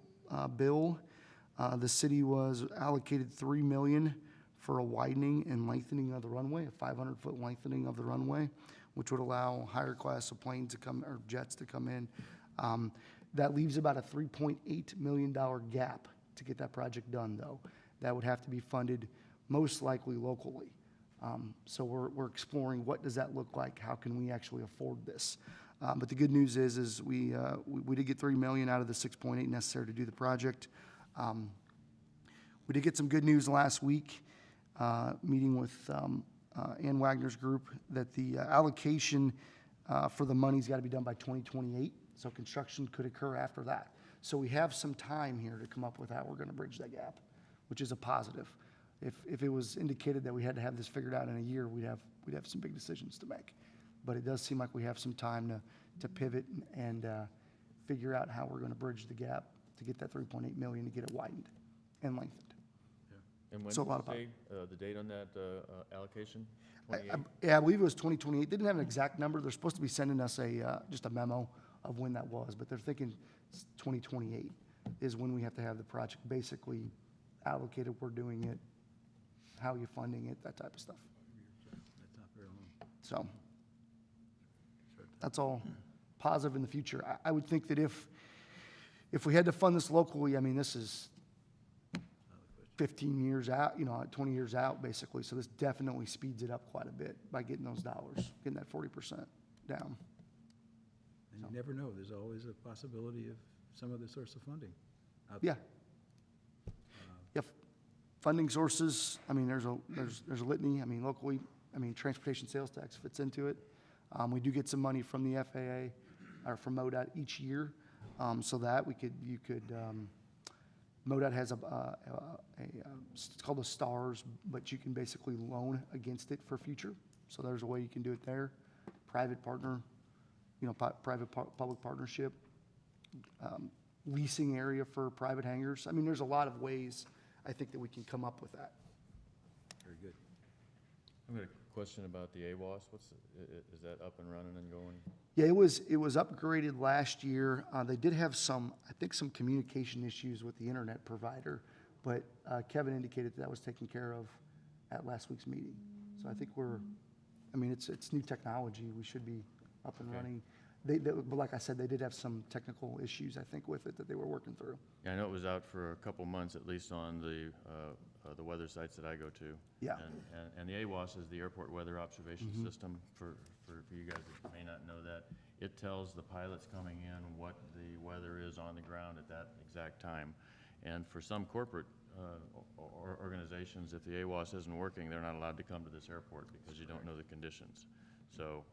bill, the city was allocated $3 million for a widening and lengthening of the runway, a 500-foot lengthening of the runway, which would allow higher class of planes to come, or jets to come in. That leaves about a $3.8 million gap to get that project done, though. That would have to be funded most likely locally. So we're exploring what does that look like? How can we actually afford this? But the good news is we did get $3 million out of the $6.8 necessary to do the project. We did get some good news last week, meeting with Ann Wagner's group, that the allocation for the money's got to be done by 2028, so construction could occur after that. So we have some time here to come up with how we're going to bridge that gap, which is a positive. If it was indicated that we had to have this figured out in a year, we'd have some big decisions to make. But it does seem like we have some time to pivot and figure out how we're going to bridge the gap to get that $3.8 million to get it widened and lengthened. And when So a did lot you about- say, the date on that allocation? Yeah, I believe it was 2028. Didn't have an exact number. They're supposed to be sending us just a memo of when that was, but they're thinking 2028 is when we have to have the project basically allocated. We're doing it, how you funding it, that type of stuff. That's not very long. So that's all positive in the future. I would think that if we had to fund this locally, I mean, this is 15 years out, 20 years out, basically. So this definitely speeds it up quite a bit by getting those dollars, getting that 40% down. And you never know, there's always a possibility of some other source of funding out Yeah. there. Yeah, funding sources, I mean, there's a litany. I mean, locally, I mean, transportation sales tax fits into it. We do get some money from the FAA or from MoDOT each year, so that MoDOT has it's called the STARS, but you can basically loan against it for future. So there's a way you can do it there. Private partner, public partnership, leasing area for private hangars. I mean, there's a lot of ways I think that we can come up with that. Very good. I've got a question about the AWAS. Is that up and running and going? Yeah, it was upgraded last year. They did have some communication issues with the internet provider, but Kevin indicated that was taken care of at last week's meeting. So I think it's new technology. We should be up and running. But like I said, they did have some technical issues, I think, with it that they were working through. Yeah, I know it was out for a couple months, at least on the weather sites that I go to. Yeah. And the AWAS is the Airport Weather Observation System, for you guys that may not know that. It tells the pilots coming in what the weather is on the ground at that exact time. And for some corporate organizations, if the AWAS isn't working, they're not allowed to come to this airport because you don't know the conditions. So,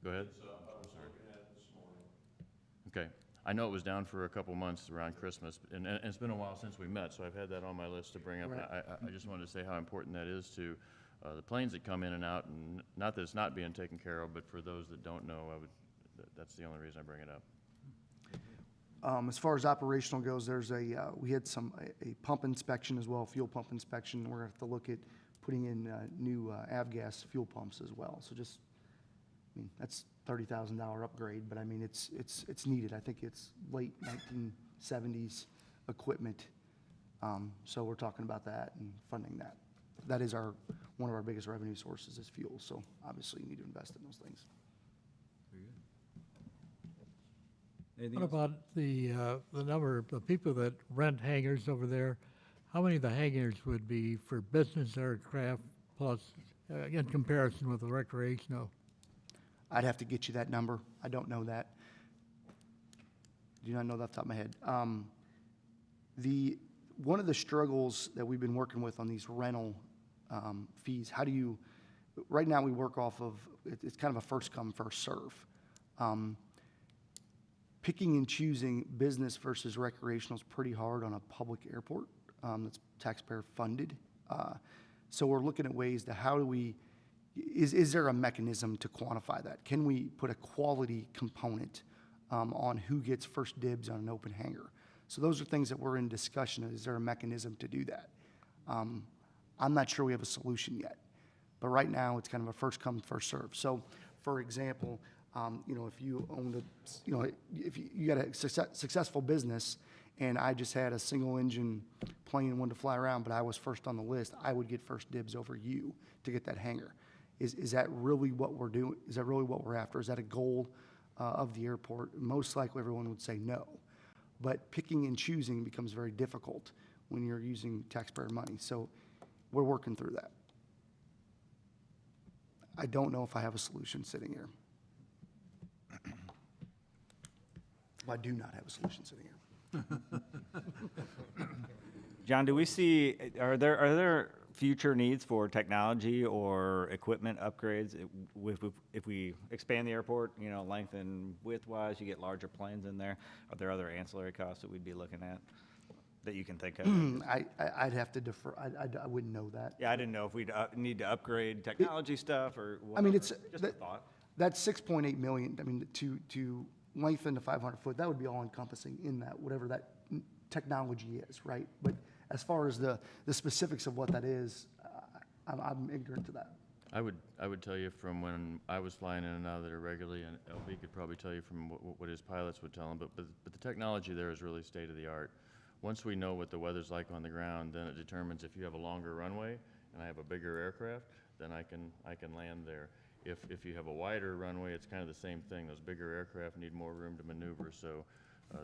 go ahead. Okay. I know it was down for a couple months around Christmas, and it's been a while since we met, so I've had that on my list to bring up. Right. I just wanted to say how important that is to the planes that come in and out, and not that it's not being taken care of, but for those that don't know, that's the only reason I bring it up. As far as operational goes, we had a pump inspection as well, fuel pump inspection. We're gonna have to look at putting in new avgas fuel pumps as well. So that's $30,000 upgrade, but I mean, it's needed. I think it's late 1970s equipment. So we're talking about that and funding that. That is one of our biggest revenue sources is fuel. So obviously you need to invest in those things. Very good. Anything What else? about the number of the people that rent hangars over there? How many of the hangars would be for business aircraft plus, in comparison with the recreational? I'd have to get you that number. I don't know that. Do not know that off the top of my head. One of the struggles that we've been working with on these rental fees, right now we work off of, it's kind of a first come, first serve. Picking and choosing business versus recreational is pretty hard on a public airport that's taxpayer funded. So we're looking at ways to is there a mechanism to quantify that? Can we put a quality component on who gets first dibs on an open hangar? So those are things that we're in discussion. Is there a mechanism to do that? I'm not sure we have a solution yet, but right now it's kind of a first come, first serve. So, for example, if you owned if you got a successful business and I just had a single engine plane and wanted to fly around, but I was first on the list, I would get first dibs over you to get that hangar. Is that really what we're doing? Is that really what we're after? Is that a goal of the airport? Most likely everyone would say no. But picking and choosing becomes very difficult when you're using taxpayer money. So we're working through that. I don't know if I have a solution sitting here. Well, I do not have a solution sitting here. John, do we see, are there future needs for technology or equipment upgrades? If we expand the airport, you know, length and width-wise, you get larger planes in there, are there other ancillary costs that we'd be looking at that you can think of? I'd have to defer, I wouldn't know that. Yeah, I didn't know if we'd need to upgrade technology stuff or whatever. I mean, it's, Just a thought. that's 6.8 million, I mean, to lengthen to 500 foot, that would be all encompassing in that, whatever that technology is, right? But as far as the specifics of what that is, I'm ignorant to that. I would tell you from when I was flying in and out of there regularly, and LB could probably tell you from what his pilots would tell him, but the technology there is really state of the art. Once we know what the weather's like on the ground, then it determines if you have a longer runway and I have a bigger aircraft, then I can land there. If you have a wider runway, it's kind of the same thing. Those bigger aircraft need more room to maneuver. So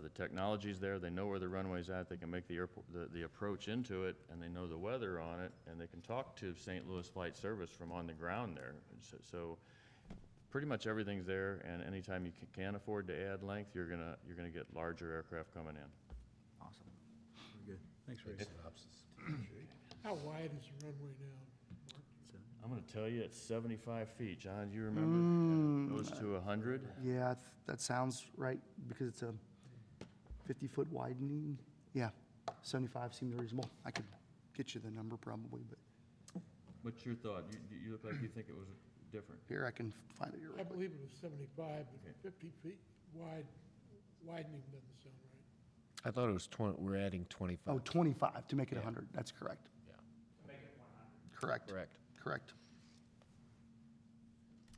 the technology's there. They know where the runway's at. They can make the airport, the approach into it, and they know the weather on it, and they can talk to St. Louis Flight Service from on the ground there. So pretty much everything's there, and anytime you can afford to add length, you're gonna get larger aircraft coming in. Awesome. Very good. Thanks, Ray. How wide is the runway now? I'm gonna tell you, it's 75 feet. John, do you remember? And it goes to 100? Yeah, that sounds right, because it's a 50-foot widening. Yeah, 75 seems reasonable. I could get you the number probably, but What's your thought? You look like you think it was different. here, I can find it here. I believe it was 75, but 50 feet widening doesn't sound right. I thought it was 20, we're adding 25. Oh, 25 to make it 100, that's correct. Yeah. Make it 100. Correct. Correct. Correct.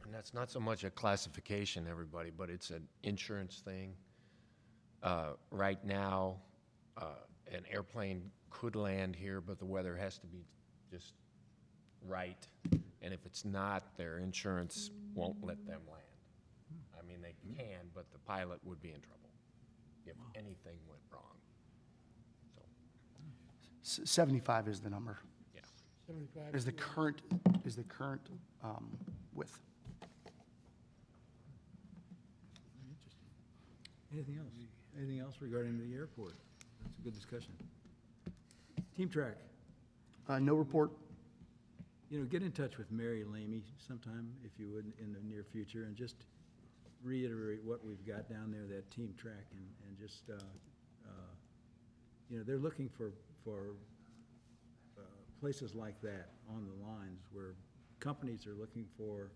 And that's not so much a classification, everybody, but it's an insurance thing. Right now, an airplane could land here, but the weather has to be just right. And if it's not, their insurance won't let them land. I mean, they can, but the pilot would be in trouble if anything went wrong. So, 75 is the number, yeah. 75. is the current width. Anything else? Anything else regarding the airport? That's a good discussion. Team Track, No report. you know, get in touch with Mary Lamey sometime, if you would, in the near future, and just reiterate what we've got down there, that Team Track, and just, you know, they're looking for places like that on the lines where companies are looking for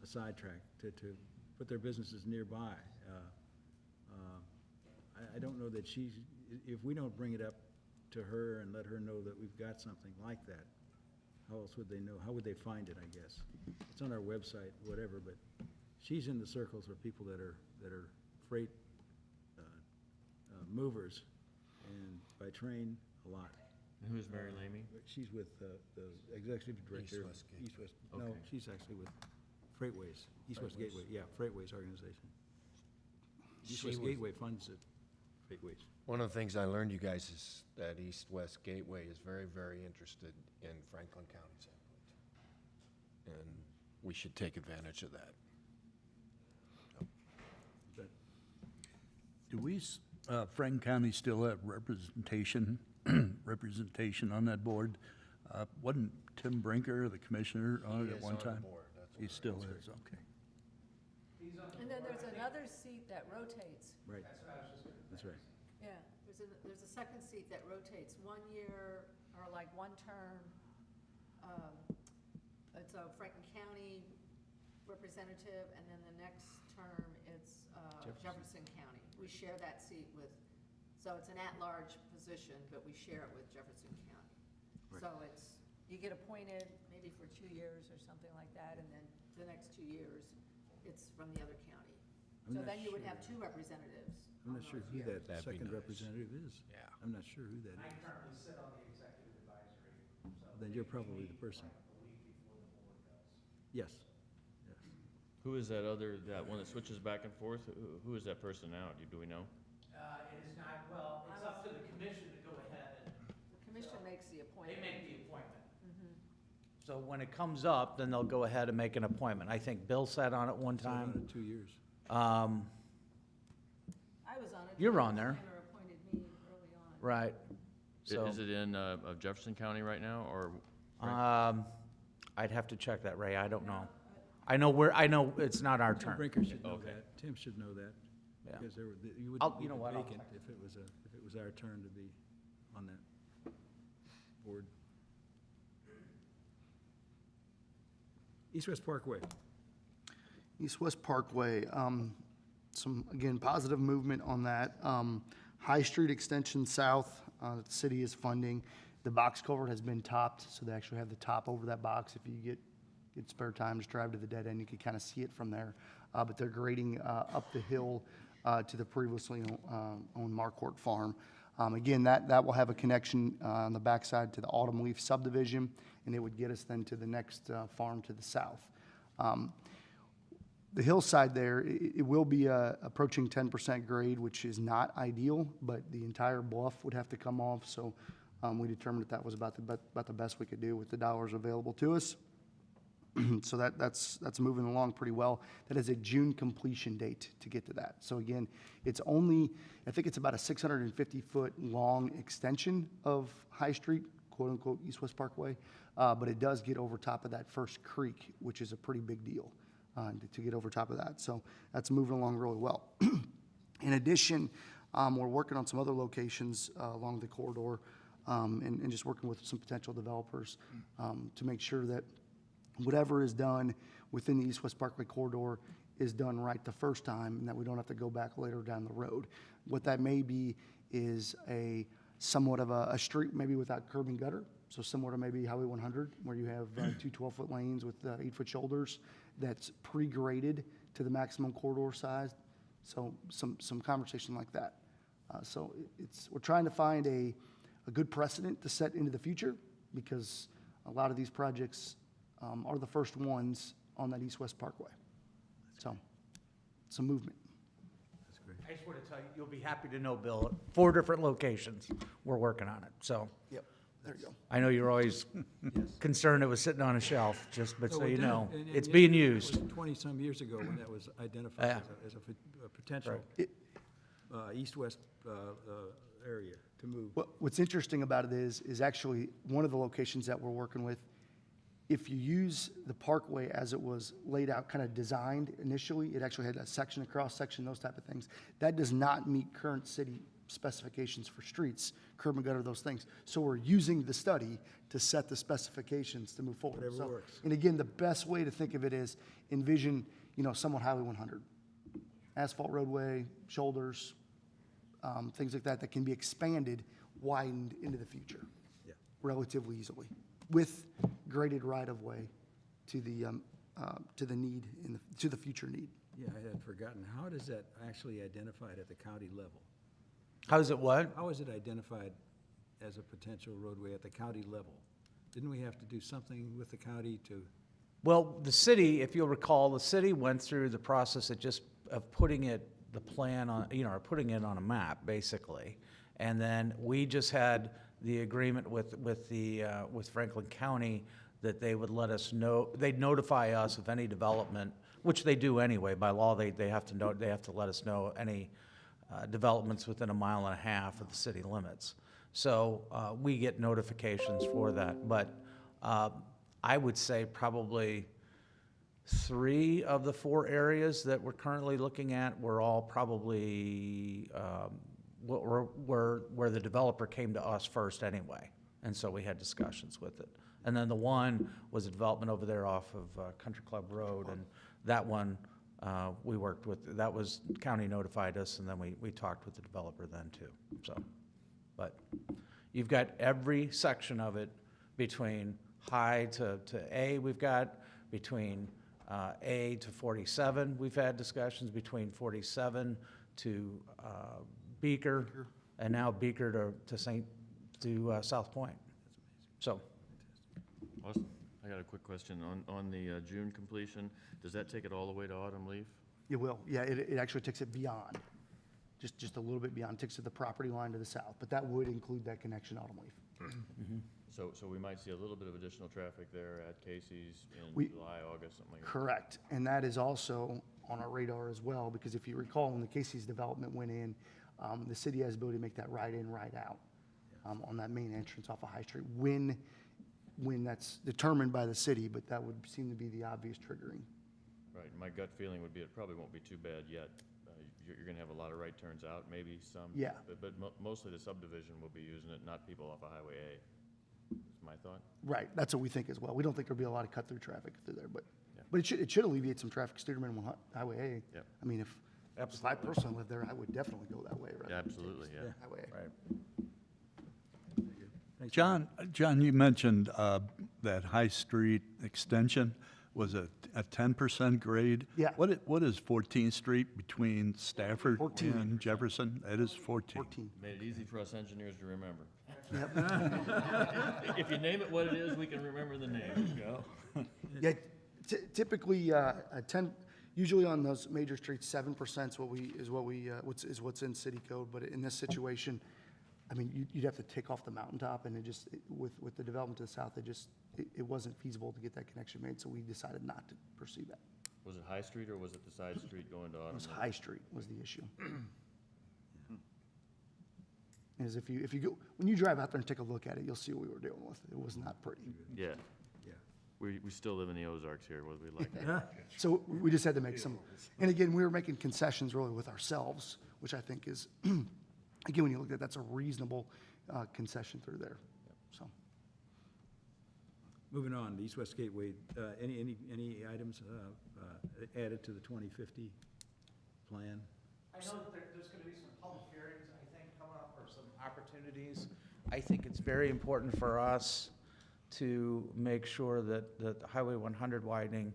a sidetrack to put their businesses nearby. I don't know that she's, if we don't bring it up to her and let her know that we've got something like that, how else would they know? How would they find it, I guess? It's on our website, whatever, but she's in the circles of people that are freight movers, and by train, a lot. And who's Mary Lamey? She's with the executive director. East-West Gateway. East-West, no, Okay. she's actually with Freightways, East-West Gateway, yeah, Freightways organization. East-West was- Gateway funds it, Freightways. One of the things I learned, you guys, is that East-West Gateway is very, very interested in Franklin County St. Louis. And we should take advantage of that. But Do we, Franklin County still have representation on that board? Wasn't Tim Brinker the commissioner on it at one time? He still is, okay. And then there's another seat that rotates. Right. That's right. Yeah, there's a second seat that rotates 1 year, or like one term. It's a Franklin County representative, and then the next term, it's Jefferson County. We share that seat with, so it's an at-large position, but we share it with Jefferson County. Right. So it's, you get appointed maybe for 2 years or something like that, and then the next 2 years, it's from the other county. I'm So not then you would sure. have two representatives. I'm not on sure those who years. that That'd be second nice. representative is. Yeah. I'm not sure who that I is. currently sit on the executive advisory, so. Then you're probably the person. Like the week before the board does. Yes, yes. Who is that that one that switches back and forth? Who is that person now? Do we know? It is not, well, it's up to the commission to go ahead and The commission makes the they appointment. make the appointment. Mhm. So when it comes up, then they'll go ahead and make an appointment. I think Bill sat on it one Served on time. it 2 years. I was on it. You're on there. Tanner appointed me early on. Right. So, Is it in Jefferson County right now, or? I'd have to check that, Ray. I don't know. I know it's not our Tim turn. Brinker should know Okay. that. Tim should know that. Yeah. Because there were, you I'll- would you leave know it what, I'll vacant check. if it was our turn to be on that board. East-West Parkway. East-West Parkway, some, again, positive movement on that. High Street Extension South, that the city is funding. The box culvert has been topped, so they actually have the top over that box. If you get spare time, just drive to the dead end, you can kind of see it from there. But they're grading up the hill to the previously owned Marquardt Farm. Again, that will have a connection on the backside to the Autumn Leaf subdivision, and it would get us then to the next farm to the south. The hillside there, it will be approaching 10% grade, which is not ideal, but the entire bluff would have to come off, so we determined that was about the best we could do with the dollars available to us. So that's moving along pretty well. That is a June completion date to get to that. So again, it's only, I think it's about a 650-foot long extension of High Street, quote-unquote East-West Parkway, but it does get over top of that first creek, which is a pretty big deal to get over top of that. So that's moving along really well. In addition, we're working on some other locations along the corridor and just working with some potential developers to make sure that whatever is done within the East-West Parkway corridor is done right the first time, and that we don't have to go back later down the road. What that may be is somewhat of a street maybe without curb and gutter, so similar to maybe Highway 100, where you have two 12-foot lanes with 8-foot shoulders that's pre-graded to the maximum corridor size. So some conversation like that. So we're trying to find a good precedent to set into the future, because a lot of these projects are the first ones on that East-West Parkway. So, some movement. That's great. I just want to tell you, you'll be happy to know, Bill, 4 different locations, we're working on it, so. Yep, there you go. I know you're always concerned it was sitting on a shelf, but so we you did, know, and it's yet being it used. was 20-some years ago when that was identified Yeah. as a potential east-west area to move. What's interesting about it is actually one of the locations that we're working with, if you use the parkway as it was laid out, kind of designed initially, it actually had a section, a cross-section, those type of things. That does not meet current city specifications for streets, curb and gutter, those things. So we're using the study to set the specifications to move forward. Whatever So- works. And again, the best way to think of it is envision, somewhat Highway 100. Asphalt roadway, shoulders, things like that can be expanded, widened into the future. Yeah. Relatively easily, with graded right-of-way to the need, to the future need. Yeah, I had forgotten. How does that actually identified at the county level? How's it what? How is it identified as a potential roadway at the county level? Didn't we have to do something with the county to? Well, the city, if you'll recall, the city went through the process of putting the plan on, or putting it on a map, basically. And then we just had the agreement with Franklin County that they would let us know, they'd notify us of any development, which they do anyway, by law, they have to let us know any developments within 1.5 miles of the city limits. So we get notifications for that, but I would say probably 3 of the 4 areas that we're currently looking at were all probably where the developer came to us first anyway, and so we had discussions with it. And then the one was a development over there off of Country Club Road, and that one we worked with. That was county notified us, and then we talked with the developer then too. So, but you've got every section of it between high to A. We've got between A to 47. We've had discussions between 47 to Beaker, and now Beaker to South Point. So, Austin, I got a quick question. On the June completion, does that take it all the way to autumn leaf? It will, yeah, it actually takes it beyond, just a little bit beyond, takes it to the property line to the south, but that would include that connection autumn leaf. So we might see a little bit of additional traffic there at Casey's in We- July, August, something like that? Correct, and that is also on our radar as well, because if you recall, when the Casey's development went in, the city has the ability to make that right in, right out, on that main entrance off of High Street, when that's determined by the city, but that would seem to be the obvious triggering. Right, my gut feeling would be it probably won't be too bad yet. You're gonna have a lot of right turns out, maybe some. Yeah. But mostly the subdivision will be using it, not people off of Highway A, is my thought. Right, that's what we think as well. We don't think there'll be a lot of cut-through traffic through there, but, Yeah. but it should alleviate some traffic, Highway A. Yep. I mean, if I personally lived there, I would definitely go that way, rather Yeah, than absolutely, take yeah. Highway A. John, you mentioned that High Street extension was a 10% grade? Yeah. What is 14th Street between Stafford 14. and Jefferson? That is 14. 14. Made it easy for us engineers to remember. Yep. If you name it what it is, we can remember the name. Yeah, typically, 10, usually on those major streets, 7% is what's in city code, but in this situation, I mean, you'd have to take off the mountaintop, and with the development to the south, it wasn't feasible to get that connection made, so we decided not to pursue that. Was it High Street or was it the side street going to It Autumn? was Leaf? High Street was the issue. Is if you go, when you drive out there and take a look at it, you'll see what we were dealing with. It was not pretty. Yeah. Yeah. We still live in the Ozarks here, whether we like it. So we just had to make some, and again, we were making concessions really with ourselves, which I think is, again, when you look at it, that's a reasonable concession through there, so. Moving on, the East-West Gateway, any items added to the 2050 plan? I know that there's going to be some public hearings, I think, coming up, or some opportunities. I think it's very important for us to make sure that the Highway 100 widening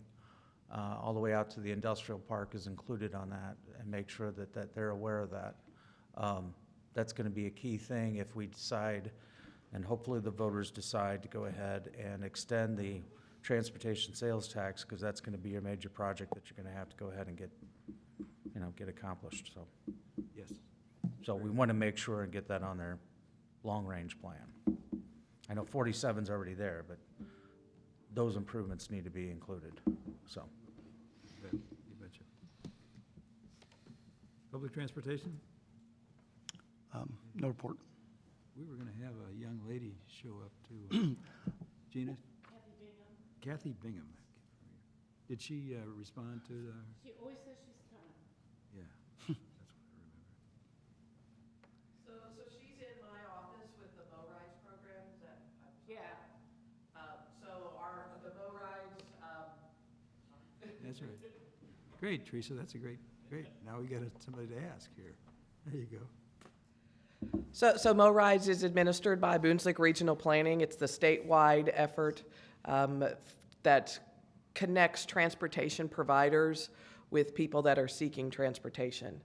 all the way out to the industrial park is included on that, and make sure that they're aware of that. That's going to be a key thing if we decide, and hopefully the voters decide to go ahead and extend the transportation sales tax, because that's going to be a major project that you're going to have to go ahead and get accomplished, so. Yes. So we want to make sure and get that on their long-range plan. I know 47's already there, but those improvements need to be included, so. You betcha. Public transportation? No report. We were gonna have a young lady show up to, Gina? Kathy Bingham. Did she respond to the, She always says she's coming. yeah, that's what I remember. So she's in my office with the Bow Rides program, is that? Yeah. So the Bow Rides, That's right. Great, Teresa, that's a great. Now we got somebody to ask here. There you go. So Mo Rides is administered by Boonslick Regional Planning. It's the statewide effort that connects transportation providers with people that are seeking transportation.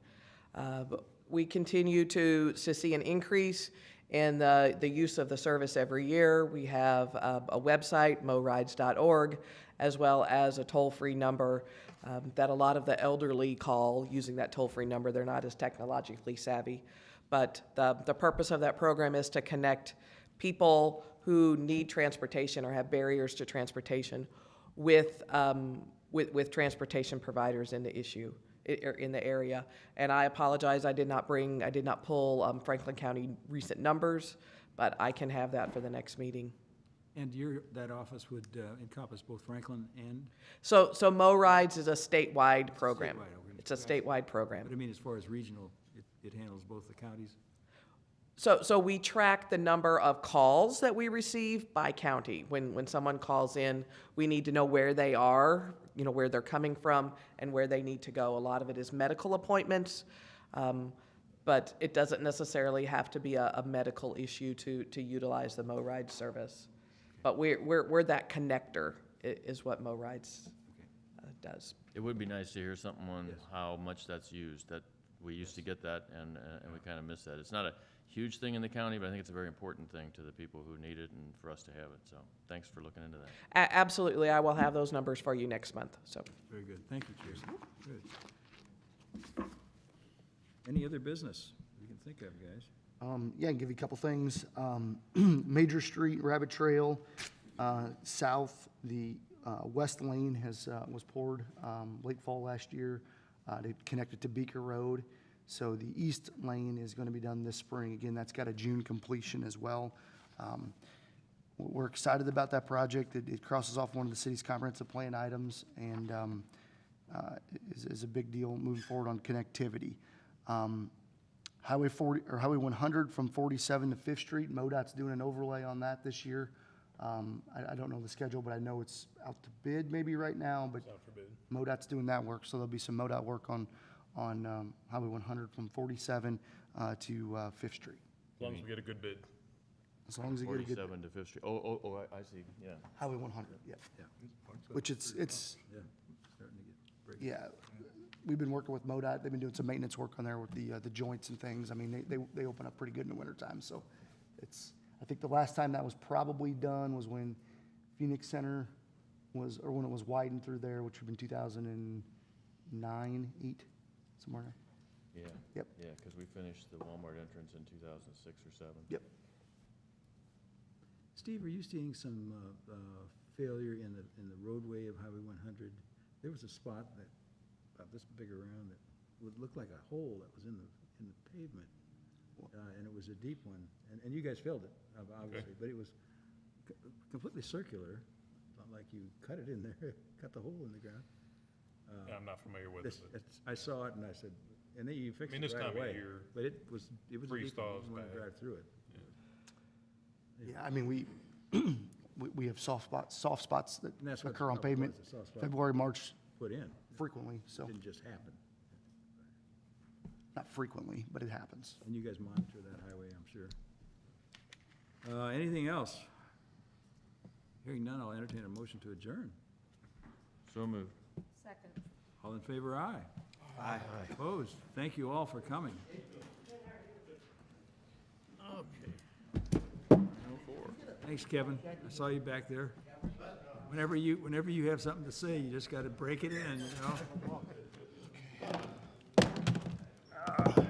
We continue to see an increase in the use of the service every year. We have a website, morides.org, as well as a toll-free number that a lot of the elderly call using that toll-free number. They're not as technologically savvy. But the purpose of that program is to connect people who need transportation or have barriers to transportation with transportation providers in the area. And I apologize, I did not pull Franklin County recent numbers, but I can have that for the next meeting. And that office would encompass both Franklin and? So Mo Rides is a statewide program. Statewide, okay. It's a statewide program. But I mean, as far as regional, it handles both the counties? So we track the number of calls that we receive by county. When someone calls in, we need to know where they are, where they're coming from, and where they need to go. A lot of it is medical appointments, but it doesn't necessarily have to be a medical issue to utilize the Mo Rides service. But we're that connector is what Mo Rides does. It would be nice to hear something on how much that's used, that we used to get that, and we kind of miss that. It's not a huge thing in the county, but I think it's a very important thing to the people who need it and for us to have it, so thanks for looking into that. Absolutely, I will have those numbers for you next month, so. Very good. Thank you, Teresa. Good. Any other business we can think of, guys? Yeah, I can give you a couple things. Major Street, Rabbit Trail, south, the west lane was poured late fall last year to connect it to Beaker Road. So the east lane is going to be done this spring. Again, that's got a June completion as well. We're excited about that project. It crosses off one of the city's comprehensive plan items and is a big deal moving forward on connectivity. Highway 100 from 47 to 5th Street, MoDOT's doing an overlay on that this year. I don't know the schedule, but I know it's out to bid maybe right now, but MoDOT's doing that work, so there'll be some MoDOT work on Highway 100 from 47 to 5th Street. As long as we get a good bid. As long as you get a good. 47 to 5th Street. Oh, I see, yeah. Highway 100, yeah. Which it's, Yeah, starting to get break. yeah, we've been working with MoDOT. They've been doing some maintenance work on there with the joints and things. I mean, they open up pretty good in the wintertime, so it's, I think the last time that was probably done was when Phoenix Center was, or when it was widened through there, which would have been 2009, 8, somewhere. Yeah. Yep. Yeah, because we finished the Walmart entrance in 2006 or 7. Yep. Steve, are you seeing some failure in the roadway of Highway 100? There was a spot that, about this big around, that would look like a hole that was in the pavement. And it was a deep one, and you guys filled it, obviously, but it was completely circular, not like you cut it in there, cut the hole in the ground. Yeah, I'm not familiar with it. I saw it and I said, and then you fixed I mean, it this right time of away. year, But it was a freeze deep one, thaws you wanted to bad. drive through it. Yeah, I mean, we have soft spots that And that's what occur on the problem pavement, was, a soft spot February, March, Put in, frequently, so, it didn't just happen. not frequently, but it happens. And you guys monitor that highway, I'm sure. Anything else? Hearing none, I'll entertain a motion to adjourn. So moved. Second. All in favor, aye. Aye. Opposed? Thank you all for coming. Thanks, Kevin. I saw you back there. Whenever you have something to say, you just gotta break it in, you know?